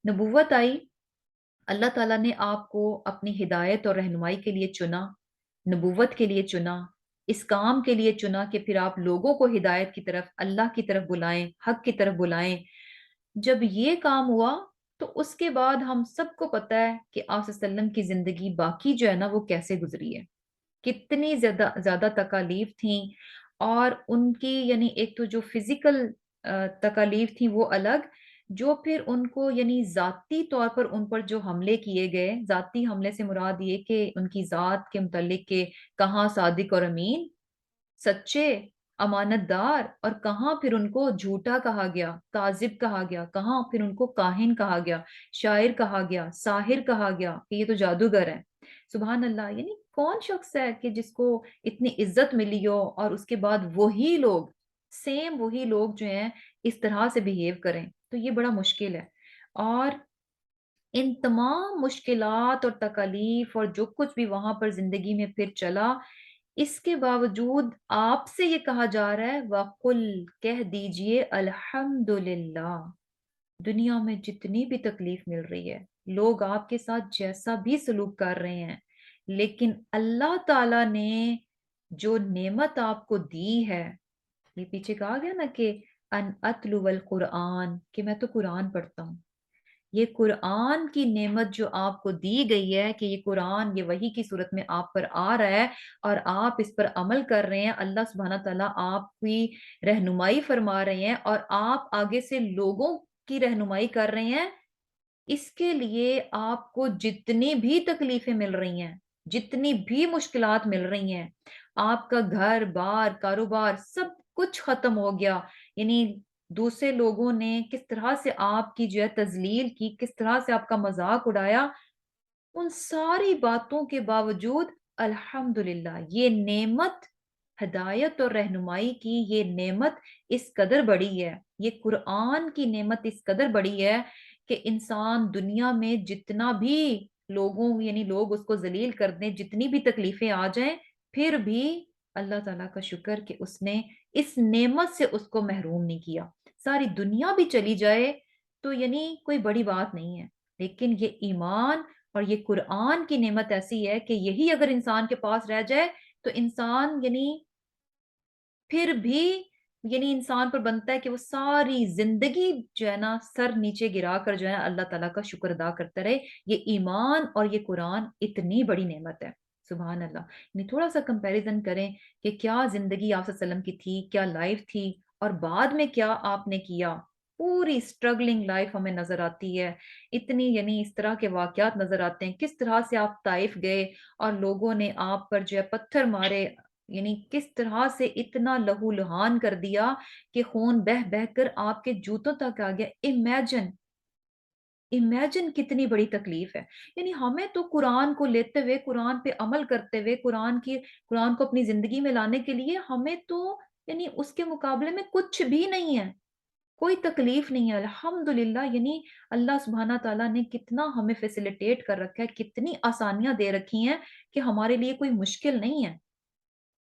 نبوت آئی، اللہ تعالیٰ نے آپ کو اپنی ہدایت اور رہنمائی کے لیے چنا، نبوت کے لیے چنا، اس کام کے لیے چنا کہ پھر آپ لوگوں کو ہدایت کی طرف، اللہ کی طرف بلائیں، حق کی طرف بلائیں۔ جب یہ کام ہوا تو اس کے بعد ہم سب کو پتہ ہے کہ آپ صلی اللہ علیہ وسلم کی زندگی باقی جو ہے نا وہ کیسے گزری ہے، کتنی زیادہ زیادہ تکالیف تھیں، اور ان کی یعنی ایک تو جو فزیکل تکالیف تھیں وہ الگ، جو پھر ان کو یعنی ذاتی طور پر ان پر جو حملے کیے گئے، ذاتی حملے سے مراد یہ کہ ان کی ذات کے متعلق کہ کہاں صادق اور امین، سچے، امانت دار، اور کہاں پھر ان کو جھوٹا کہا گیا، کاذب کہا گیا، کہاں پھر ان کو کاہن کہا گیا، شاعر کہا گیا، ساحر کہا گیا کہ یہ تو جادوگر ہے۔ سبحان اللہ، یعنی کون شخص ہے کہ جس کو اتنی عزت ملی ہو اور اس کے بعد وہی لوگ، سیم وہی لوگ جو ہیں اس طرح سے بہیو کریں، تو یہ بڑا مشکل ہے۔ اور ان تمام مشکلات اور تکالیف اور جو کچھ بھی وہاں پر زندگی میں پھر چلا، اس کے باوجود آپ سے یہ کہا جا رہا ہے وَقُلْ، کہہ دیجئے الحمدللہ، دنیا میں جتنی بھی تکلیف مل رہی ہے، لوگ آپ کے ساتھ جیسا بھی سلوک کر رہے ہیں، لیکن اللہ تعالیٰ نے جو نعمت آپ کو دی ہے، یہ پیچھے کہا گیا نا کہ ان اتلو القرآن، کہ میں تو قرآن پڑھتا ہوں، یہ قرآن کی نعمت جو آپ کو دی گئی ہے کہ یہ قرآن یہ وحی کی صورت میں آپ پر آ رہا ہے اور آپ اس پر عمل کر رہے ہیں، اللہ سبحانہ تعالیٰ آپ کی رہنمائی فرما رہے ہیں اور آپ آگے سے لوگوں کی رہنمائی کر رہے ہیں، اس کے لیے آپ کو جتنی بھی تکلیفیں مل رہی ہیں، جتنی بھی مشکلات مل رہی ہیں، آپ کا گھر بار کاروبار سب کچھ ختم ہو گیا، یعنی دوسرے لوگوں نے کس طرح سے آپ کی جو ہے تذلیل کی، کس طرح سے آپ کا مذاق اڑایا، ان ساری باتوں کے باوجود الحمدللہ یہ نعمت، ہدایت اور رہنمائی کی یہ نعمت اس قدر بڑی ہے، یہ قرآن کی نعمت اس قدر بڑی ہے کہ انسان دنیا میں جتنا بھی لوگوں یعنی لوگ اس کو ذلیل کر دیں، جتنی بھی تکلیفیں آ جائیں، پھر بھی اللہ تعالیٰ کا شکر کہ اس نے اس نعمت سے اس کو محروم نہیں کیا، ساری دنیا بھی چلی جائے تو یعنی کوئی بڑی بات نہیں ہے، لیکن یہ ایمان اور یہ قرآن کی نعمت ایسی ہے کہ یہی اگر انسان کے پاس رہ جائے تو انسان یعنی پھر بھی یعنی انسان پر بنتا ہے کہ وہ ساری زندگی جو ہے نا سر نیچے گرا کر جو ہے اللہ تعالیٰ کا شکر ادا کرتا رہے، یہ ایمان اور یہ قرآن اتنی بڑی نعمت ہے، سبحان اللہ۔ یعنی تھوڑا سا کمپیریزن کریں کہ کیا زندگی آپ صلی اللہ علیہ وسلم کی تھی، کیا لائف تھی، اور بعد میں کیا آپ نے کیا، پوری سٹرگلنگ لائف ہمیں نظر آتی ہے، اتنی یعنی اس طرح کے واقعات نظر آتے ہیں، کس طرح سے آپ طائف گئے اور لوگوں نے آپ پر جو ہے پتھر مارے، یعنی کس طرح سے اتنا لہو لہان کر دیا کہ خون بہ بہ کر آپ کے جوتوں تک آ گیا، امیجن، امیجن کتنی بڑی تکلیف ہے۔ یعنی ہمیں تو قرآن کو لیتے ہوئے، قرآن پہ عمل کرتے ہوئے، قرآن کو اپنی زندگی میں لانے کے لیے ہمیں تو یعنی اس کے مقابلے میں کچھ بھی نہیں ہے، کوئی تکلیف نہیں ہے، الحمدللہ، یعنی اللہ سبحانہ تعالیٰ نے کتنا ہمیں فیسیلیٹیٹ کر رکھا ہے، کتنی آسانیاں دے رکھی ہیں کہ ہمارے لیے کوئی مشکل نہیں ہے،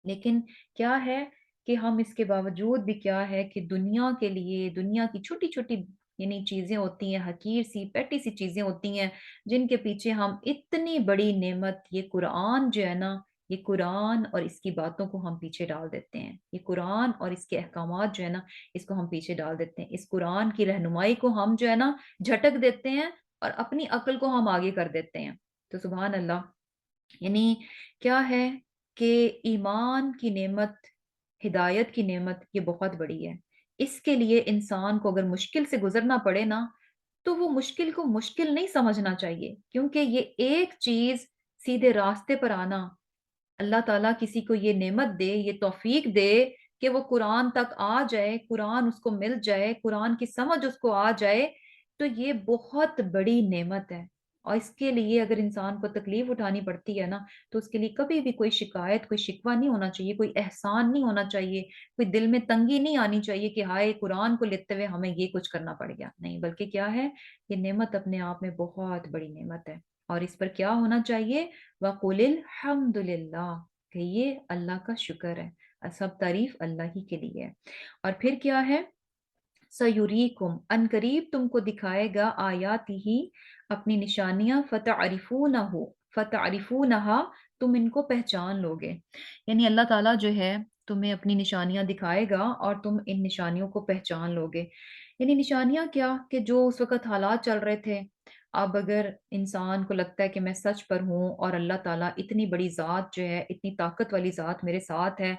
لیکن کیا ہے کہ ہم اس کے باوجود بھی کیا ہے کہ دنیا کے لیے، دنیا کی چھوٹی چھوٹی یعنی چیزیں ہوتی ہیں، حقیر سی پیٹی سی چیزیں ہوتی ہیں، جن کے پیچھے ہم اتنی بڑی نعمت یہ قرآن جو ہے نا، یہ قرآن اور اس کی باتوں کو ہم پیچھے ڈال دیتے ہیں، یہ قرآن اور اس کے احکامات جو ہے نا اس کو ہم پیچھے ڈال دیتے ہیں، اس قرآن کی رہنمائی کو ہم جو ہے نا جھٹک دیتے ہیں اور اپنی عقل کو ہم آگے کر دیتے ہیں، تو سبحان اللہ، یعنی کیا ہے کہ ایمان کی نعمت ہدایت کی نعمت یہ بہت بڑی ہے. اس کے لیے انسان کو اگر مشکل سے گزرنا پڑے نا تو وہ مشکل کو مشکل نہیں سمجھنا چاہیے، کیونکہ یہ ایک چیز سیدھے راستے پر آنا، اللہ تعالیٰ کسی کو یہ نعمت دے، یہ توفیق دے کہ وہ قرآن تک آ جائے، قرآن اس کو مل جائے، قرآن کی سمجھ اس کو آ جائے، تو یہ بہت بڑی نعمت ہے. اور اس کے لیے اگر انسان کو تکلیف اٹھانی پڑتی ہے نا تو اس کے لیے کبھی بھی کوئی شکایت، کوئی شکوہ نہیں ہونا چاہیے، کوئی احسان نہیں ہونا چاہیے، کوئی دل میں تنگی نہیں آنی چاہیے کہ ہائے قرآن کو لیتے ہوئے ہمیں یہ کچھ کرنا پڑ گیا. نہیں، بلکہ کیا ہے، یہ نعمت اپنے آپ میں بہت بڑی نعمت ہے. اور اس پر کیا ہونا چاہیے، وَقُلِ الْحَمْدُ لِلَّهِ، کہ یہ اللہ کا شکر ہے، سب تعریف اللہ ہی کے لیے ہے. اور پھر کیا ہے، سیوریکم، ان قریب تم کو دکھائے گا، آیاتی ہی، اپنی نشانیاں، فتعرفونہ، فتعرفونہا، تم ان کو پہچان لوگے. یعنی اللہ تعالیٰ جو ہے تمہیں اپنی نشانیاں دکھائے گا اور تم ان نشانیوں کو پہچان لوگے. یعنی نشانیاں کیا کہ جو اس وقت حالات چل رہے تھے، اب اگر انسان کو لگتا ہے کہ میں سچ پر ہوں اور اللہ تعالیٰ اتنی بڑی ذات جو ہے، اتنی طاقت والی ذات میرے ساتھ ہے،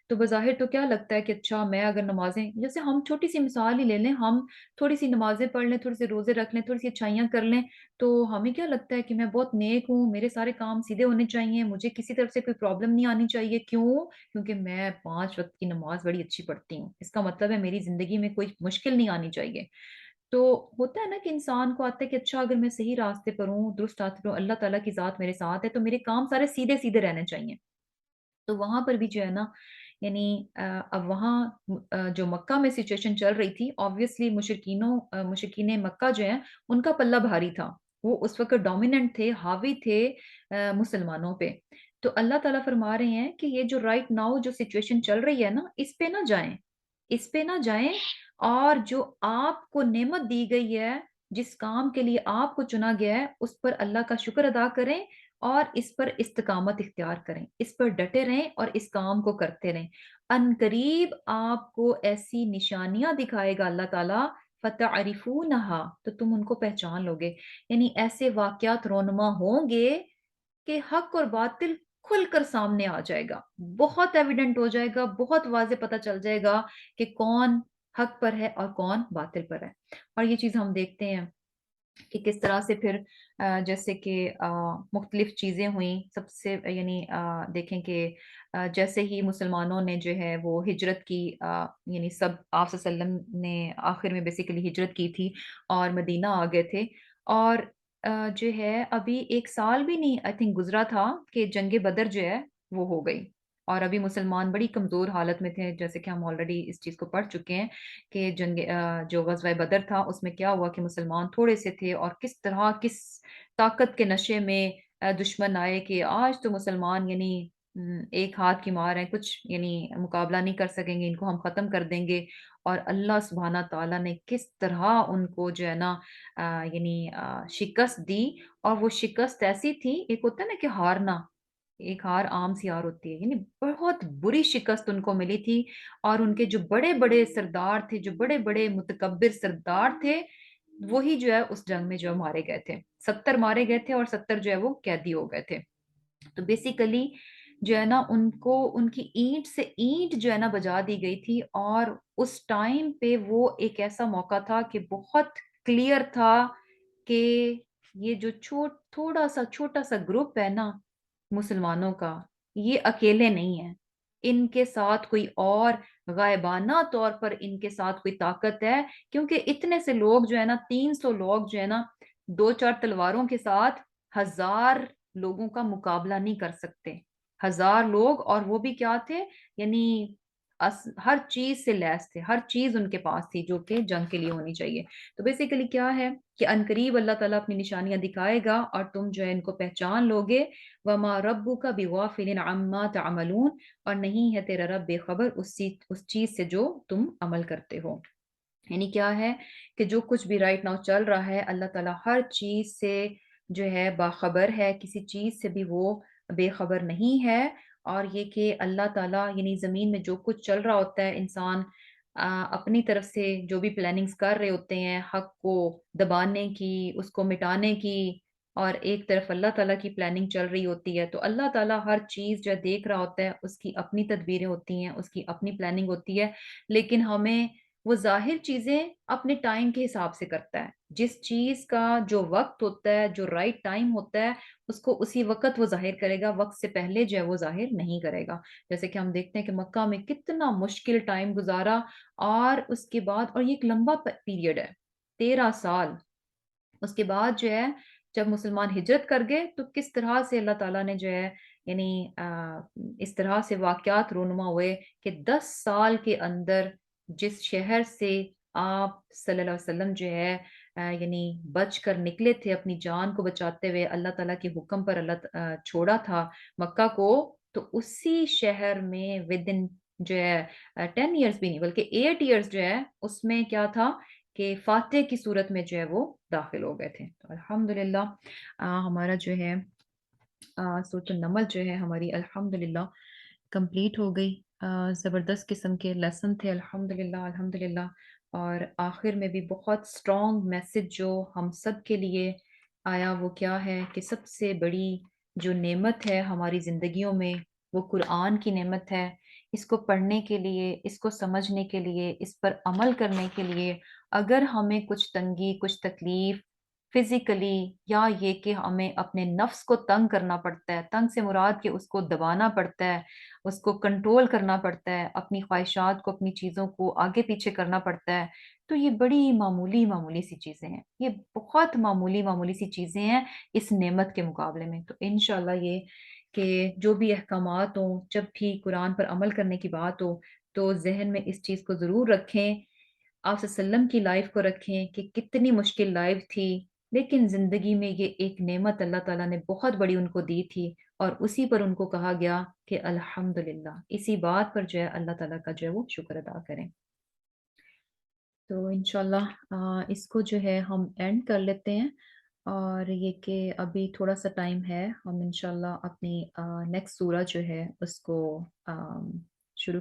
تو بظاہر تو کیا لگتا ہے کہ اچھا میں اگر نمازیں، جیسے ہم چھوٹی سی مثال ہی لے لیں، ہم تھوڑی سی نمازیں پڑھ لیں، تھوڑے سے روزے رکھ لیں، تھوڑی سی اچھائیاں کر لیں، تو ہمیں کیا لگتا ہے کہ میں بہت نیک ہوں، میرے سارے کام سیدھے ہونے چاہیے، مجھے کسی طرف سے کوئی پرابلم نہیں آنی چاہیے. کیوں؟ کیونکہ میں 5 وقت کی نماز بڑی اچھی پڑھتی ہوں، اس کا مطلب ہے میری زندگی میں کوئی مشکل نہیں آنی چاہیے. تو ہوتا ہے نا کہ انسان کو آتا ہے کہ اچھا اگر میں صحیح راستے پر ہوں، درست راستے پر ہوں، اللہ تعالیٰ کی ذات میرے ساتھ ہے، تو میرے کام سارے سیدھے سیدھے رہنے چاہیے. تو وہاں پر بھی جو ہے نا، یعنی اب وہاں جو مکہ میں سچویشن چل رہی تھی، آبویسلی مشرکین مکہ جو ہیں ان کا پلہ بھاری تھا، وہ اس وقت ڈومیننٹ تھے، حاوی تھے مسلمانوں پہ. تو اللہ تعالیٰ فرما رہے ہیں کہ یہ جو رائٹ ناؤ جو سچویشن چل رہی ہے نا، اس پہ نہ جائیں، اس پہ نہ جائیں، اور جو آپ کو نعمت دی گئی ہے، جس کام کے لیے آپ کو چنا گیا ہے، اس پر اللہ کا شکر ادا کریں اور اس پر استقامت اختیار کریں، اس پر ڈٹے رہیں اور اس کام کو کرتے رہیں. ان قریب آپ کو ایسی نشانیاں دکھائے گا اللہ تعالیٰ، فتعرفونہا، تو تم ان کو پہچان لوگے. یعنی ایسے واقعات رونما ہوں گے کہ حق اور باطل کھل کر سامنے آ جائے گا، بہت ایویڈنٹ ہو جائے گا، بہت واضح پتہ چل جائے گا کہ کون حق پر ہے اور کون باطل پر ہے. اور یہ چیز ہم دیکھتے ہیں کہ کس طرح سے پھر جیسے کہ مختلف چیزیں ہوئیں، سب سے یعنی دیکھیں کہ جیسے ہی مسلمانوں نے جو ہے وہ ہجرت کی، یعنی سب آپ صلی اللہ علیہ وسلم نے آخر میں بیسیکلی ہجرت کی تھی اور مدینہ آ گئے تھے. اور جو ہے ابھی 1 سال بھی نہیں آئی تھنک گزرا تھا کہ جنگ بدر جو ہے وہ ہو گئی، اور ابھی مسلمان بڑی کمزور حالت میں تھے، جیسے کہ ہم آلریڈی اس چیز کو پڑھ چکے ہیں کہ جو غزوہ بدر تھا اس میں کیا ہوا کہ مسلمان تھوڑے سے تھے اور کس طرح کس طاقت کے نشے میں دشمن آئے کہ آج تو مسلمان یعنی ایک ہاتھ کی مار ہے، کچھ یعنی مقابلہ نہیں کر سکیں گے، ان کو ہم ختم کر دیں گے. اور اللہ سبحانہ تعالیٰ نے کس طرح ان کو جو ہے نا یعنی شکست دی. اور وہ شکست ایسی تھی، ایک ہوتا ہے نا کہ ہارنا، ایک ہار عام سی ہار ہوتی ہے، یعنی بہت بری شکست ان کو ملی تھی. اور ان کے جو بڑے بڑے سردار تھے، جو بڑے بڑے متکبر سردار تھے، وہی جو ہے اس جنگ میں جو ہے مارے گئے تھے. 70 مارے گئے تھے اور 70 جو ہے وہ قیدی ہو گئے تھے. تو بیسیکلی جو ہے نا ان کو ان کی اینٹ سے اینٹ جو ہے نا بجا دی گئی تھی. اور اس ٹائم پہ وہ ایک ایسا موقع تھا کہ بہت کلیئر تھا کہ یہ جو تھوڑا سا چھوٹا سا گروپ ہے نا مسلمانوں کا، یہ اکیلے نہیں ہیں، ان کے ساتھ کوئی اور غائبانہ طور پر ان کے ساتھ کوئی طاقت ہے. کیونکہ اتنے سے لوگ جو ہے نا، 300 لوگ جو ہے نا 2-4 تلواروں کے ساتھ 1000 لوگوں کا مقابلہ نہیں کر سکتے. 1000 لوگ، اور وہ بھی کیا تھے، یعنی ہر چیز سے لیس تھے، ہر چیز ان کے پاس تھی جو کہ جنگ کے لیے ہونی چاہیے. تو بیسیکلی کیا ہے کہ عنقریب اللہ تعالیٰ اپنی نشانیاں دکھائے گا اور تم جو ہے ان کو پہچان لوگے. وما ربک بغافل عما تعملون، اور نہیں ہے تیرا رب بے خبر اس چیز سے جو تم عمل کرتے ہو. یعنی کیا ہے کہ جو کچھ بھی رائٹ ناؤ چل رہا ہے، اللہ تعالیٰ ہر چیز سے جو ہے باخبر ہے، کسی چیز سے بھی وہ بے خبر نہیں ہے. اور یہ کہ اللہ تعالیٰ یعنی زمین میں جو کچھ چل رہا ہوتا ہے، انسان اپنی طرف سے جو بھی پلاننگز کر رہے ہوتے ہیں حق کو دبانے کی، اس کو مٹانے کی، اور ایک طرف اللہ تعالیٰ کی پلاننگ چل رہی ہوتی ہے، تو اللہ تعالیٰ ہر چیز جو دیکھ رہا ہوتا ہے، اس کی اپنی تدبیریں ہوتی ہیں، اس کی اپنی پلاننگ ہوتی ہے، لیکن ہمیں وہ ظاہر چیزیں اپنے ٹائم کے حساب سے کرتا ہے۔ جس چیز کا جو وقت ہوتا ہے، جو رائٹ ٹائم ہوتا ہے، اس کو اسی وقت وہ ظاہر کرے گا، وقت سے پہلے جو ہے وہ ظاہر نہیں کرے گا۔ جیسے کہ ہم دیکھتے ہیں کہ مکہ میں کتنا مشکل ٹائم گزارا، اور اس کے بعد، اور یہ ایک لمبا پیریڈ ہے، 13 سال۔ اس کے بعد جو ہے جب مسلمان ہجرت کر گئے تو کس طرح سے اللہ تعالیٰ نے جو ہے یعنی اس طرح سے واقعات رونما ہوئے کہ 10 سال کے اندر جس شہر سے آپ صلی اللہ علیہ وسلم جو ہے یعنی بچ کر نکلے تھے، اپنی جان کو بچاتے ہوئے اللہ تعالیٰ کے حکم پر چھوڑا تھا مکہ کو، تو اسی شہر میں ود ان جو ہے 10 ایئرس بھی نہیں بلکہ 8 ایئرس جو ہے اس میں کیا تھا کہ فاتح کی صورت میں جو ہے وہ داخل ہو گئے تھے۔ تو الحمدللہ ہمارا جو ہے سورۃ النمل جو ہے ہماری الحمدللہ کمپلیٹ ہو گئی۔ زبردست قسم کے لیسن تھے الحمدللہ الحمدللہ، اور آخر میں بھی بہت اسٹرانگ میسج جو ہم سب کے لیے آیا وہ کیا ہے کہ سب سے بڑی جو نعمت ہے ہماری زندگیوں میں وہ قرآن کی نعمت ہے۔ اس کو پڑھنے کے لیے، اس کو سمجھنے کے لیے، اس پر عمل کرنے کے لیے اگر ہمیں کچھ تنگی، کچھ تکلیف فزیکلی، یا یہ کہ ہمیں اپنے نفس کو تنگ کرنا پڑتا ہے، تنگ سے مراد کہ اس کو دبانا پڑتا ہے، اس کو کنٹرول کرنا پڑتا ہے، اپنی خواہشات کو، اپنی چیزوں کو آگے پیچھے کرنا پڑتا ہے، تو یہ بڑی معمولی معمولی سی چیزیں ہیں، یہ بہت معمولی معمولی سی چیزیں ہیں اس نعمت کے مقابلے میں۔ تو انشاءاللہ یہ کہ جو بھی احکامات ہوں، جب بھی قرآن پر عمل کرنے کی بات ہو تو ذہن میں اس چیز کو ضرور رکھیں، آپ صلی اللہ علیہ وسلم کی لائف کو رکھیں کہ کتنی مشکل لائف تھی، لیکن زندگی میں یہ ایک نعمت اللہ تعالیٰ نے بہت بڑی ان کو دی تھی، اور اسی پر ان کو کہا گیا کہ الحمدللہ، اسی بات پر جو ہے اللہ تعالیٰ کا جو ہے وہ شکر ادا کریں۔ تو انشاءاللہ اس کو جو ہے ہم اینڈ کر لیتے ہیں، اور یہ کہ ابھی تھوڑا سا ٹائم ہے، ہم انشاءاللہ اپنی نیکسٹ سورہ جو ہے اس کو شروع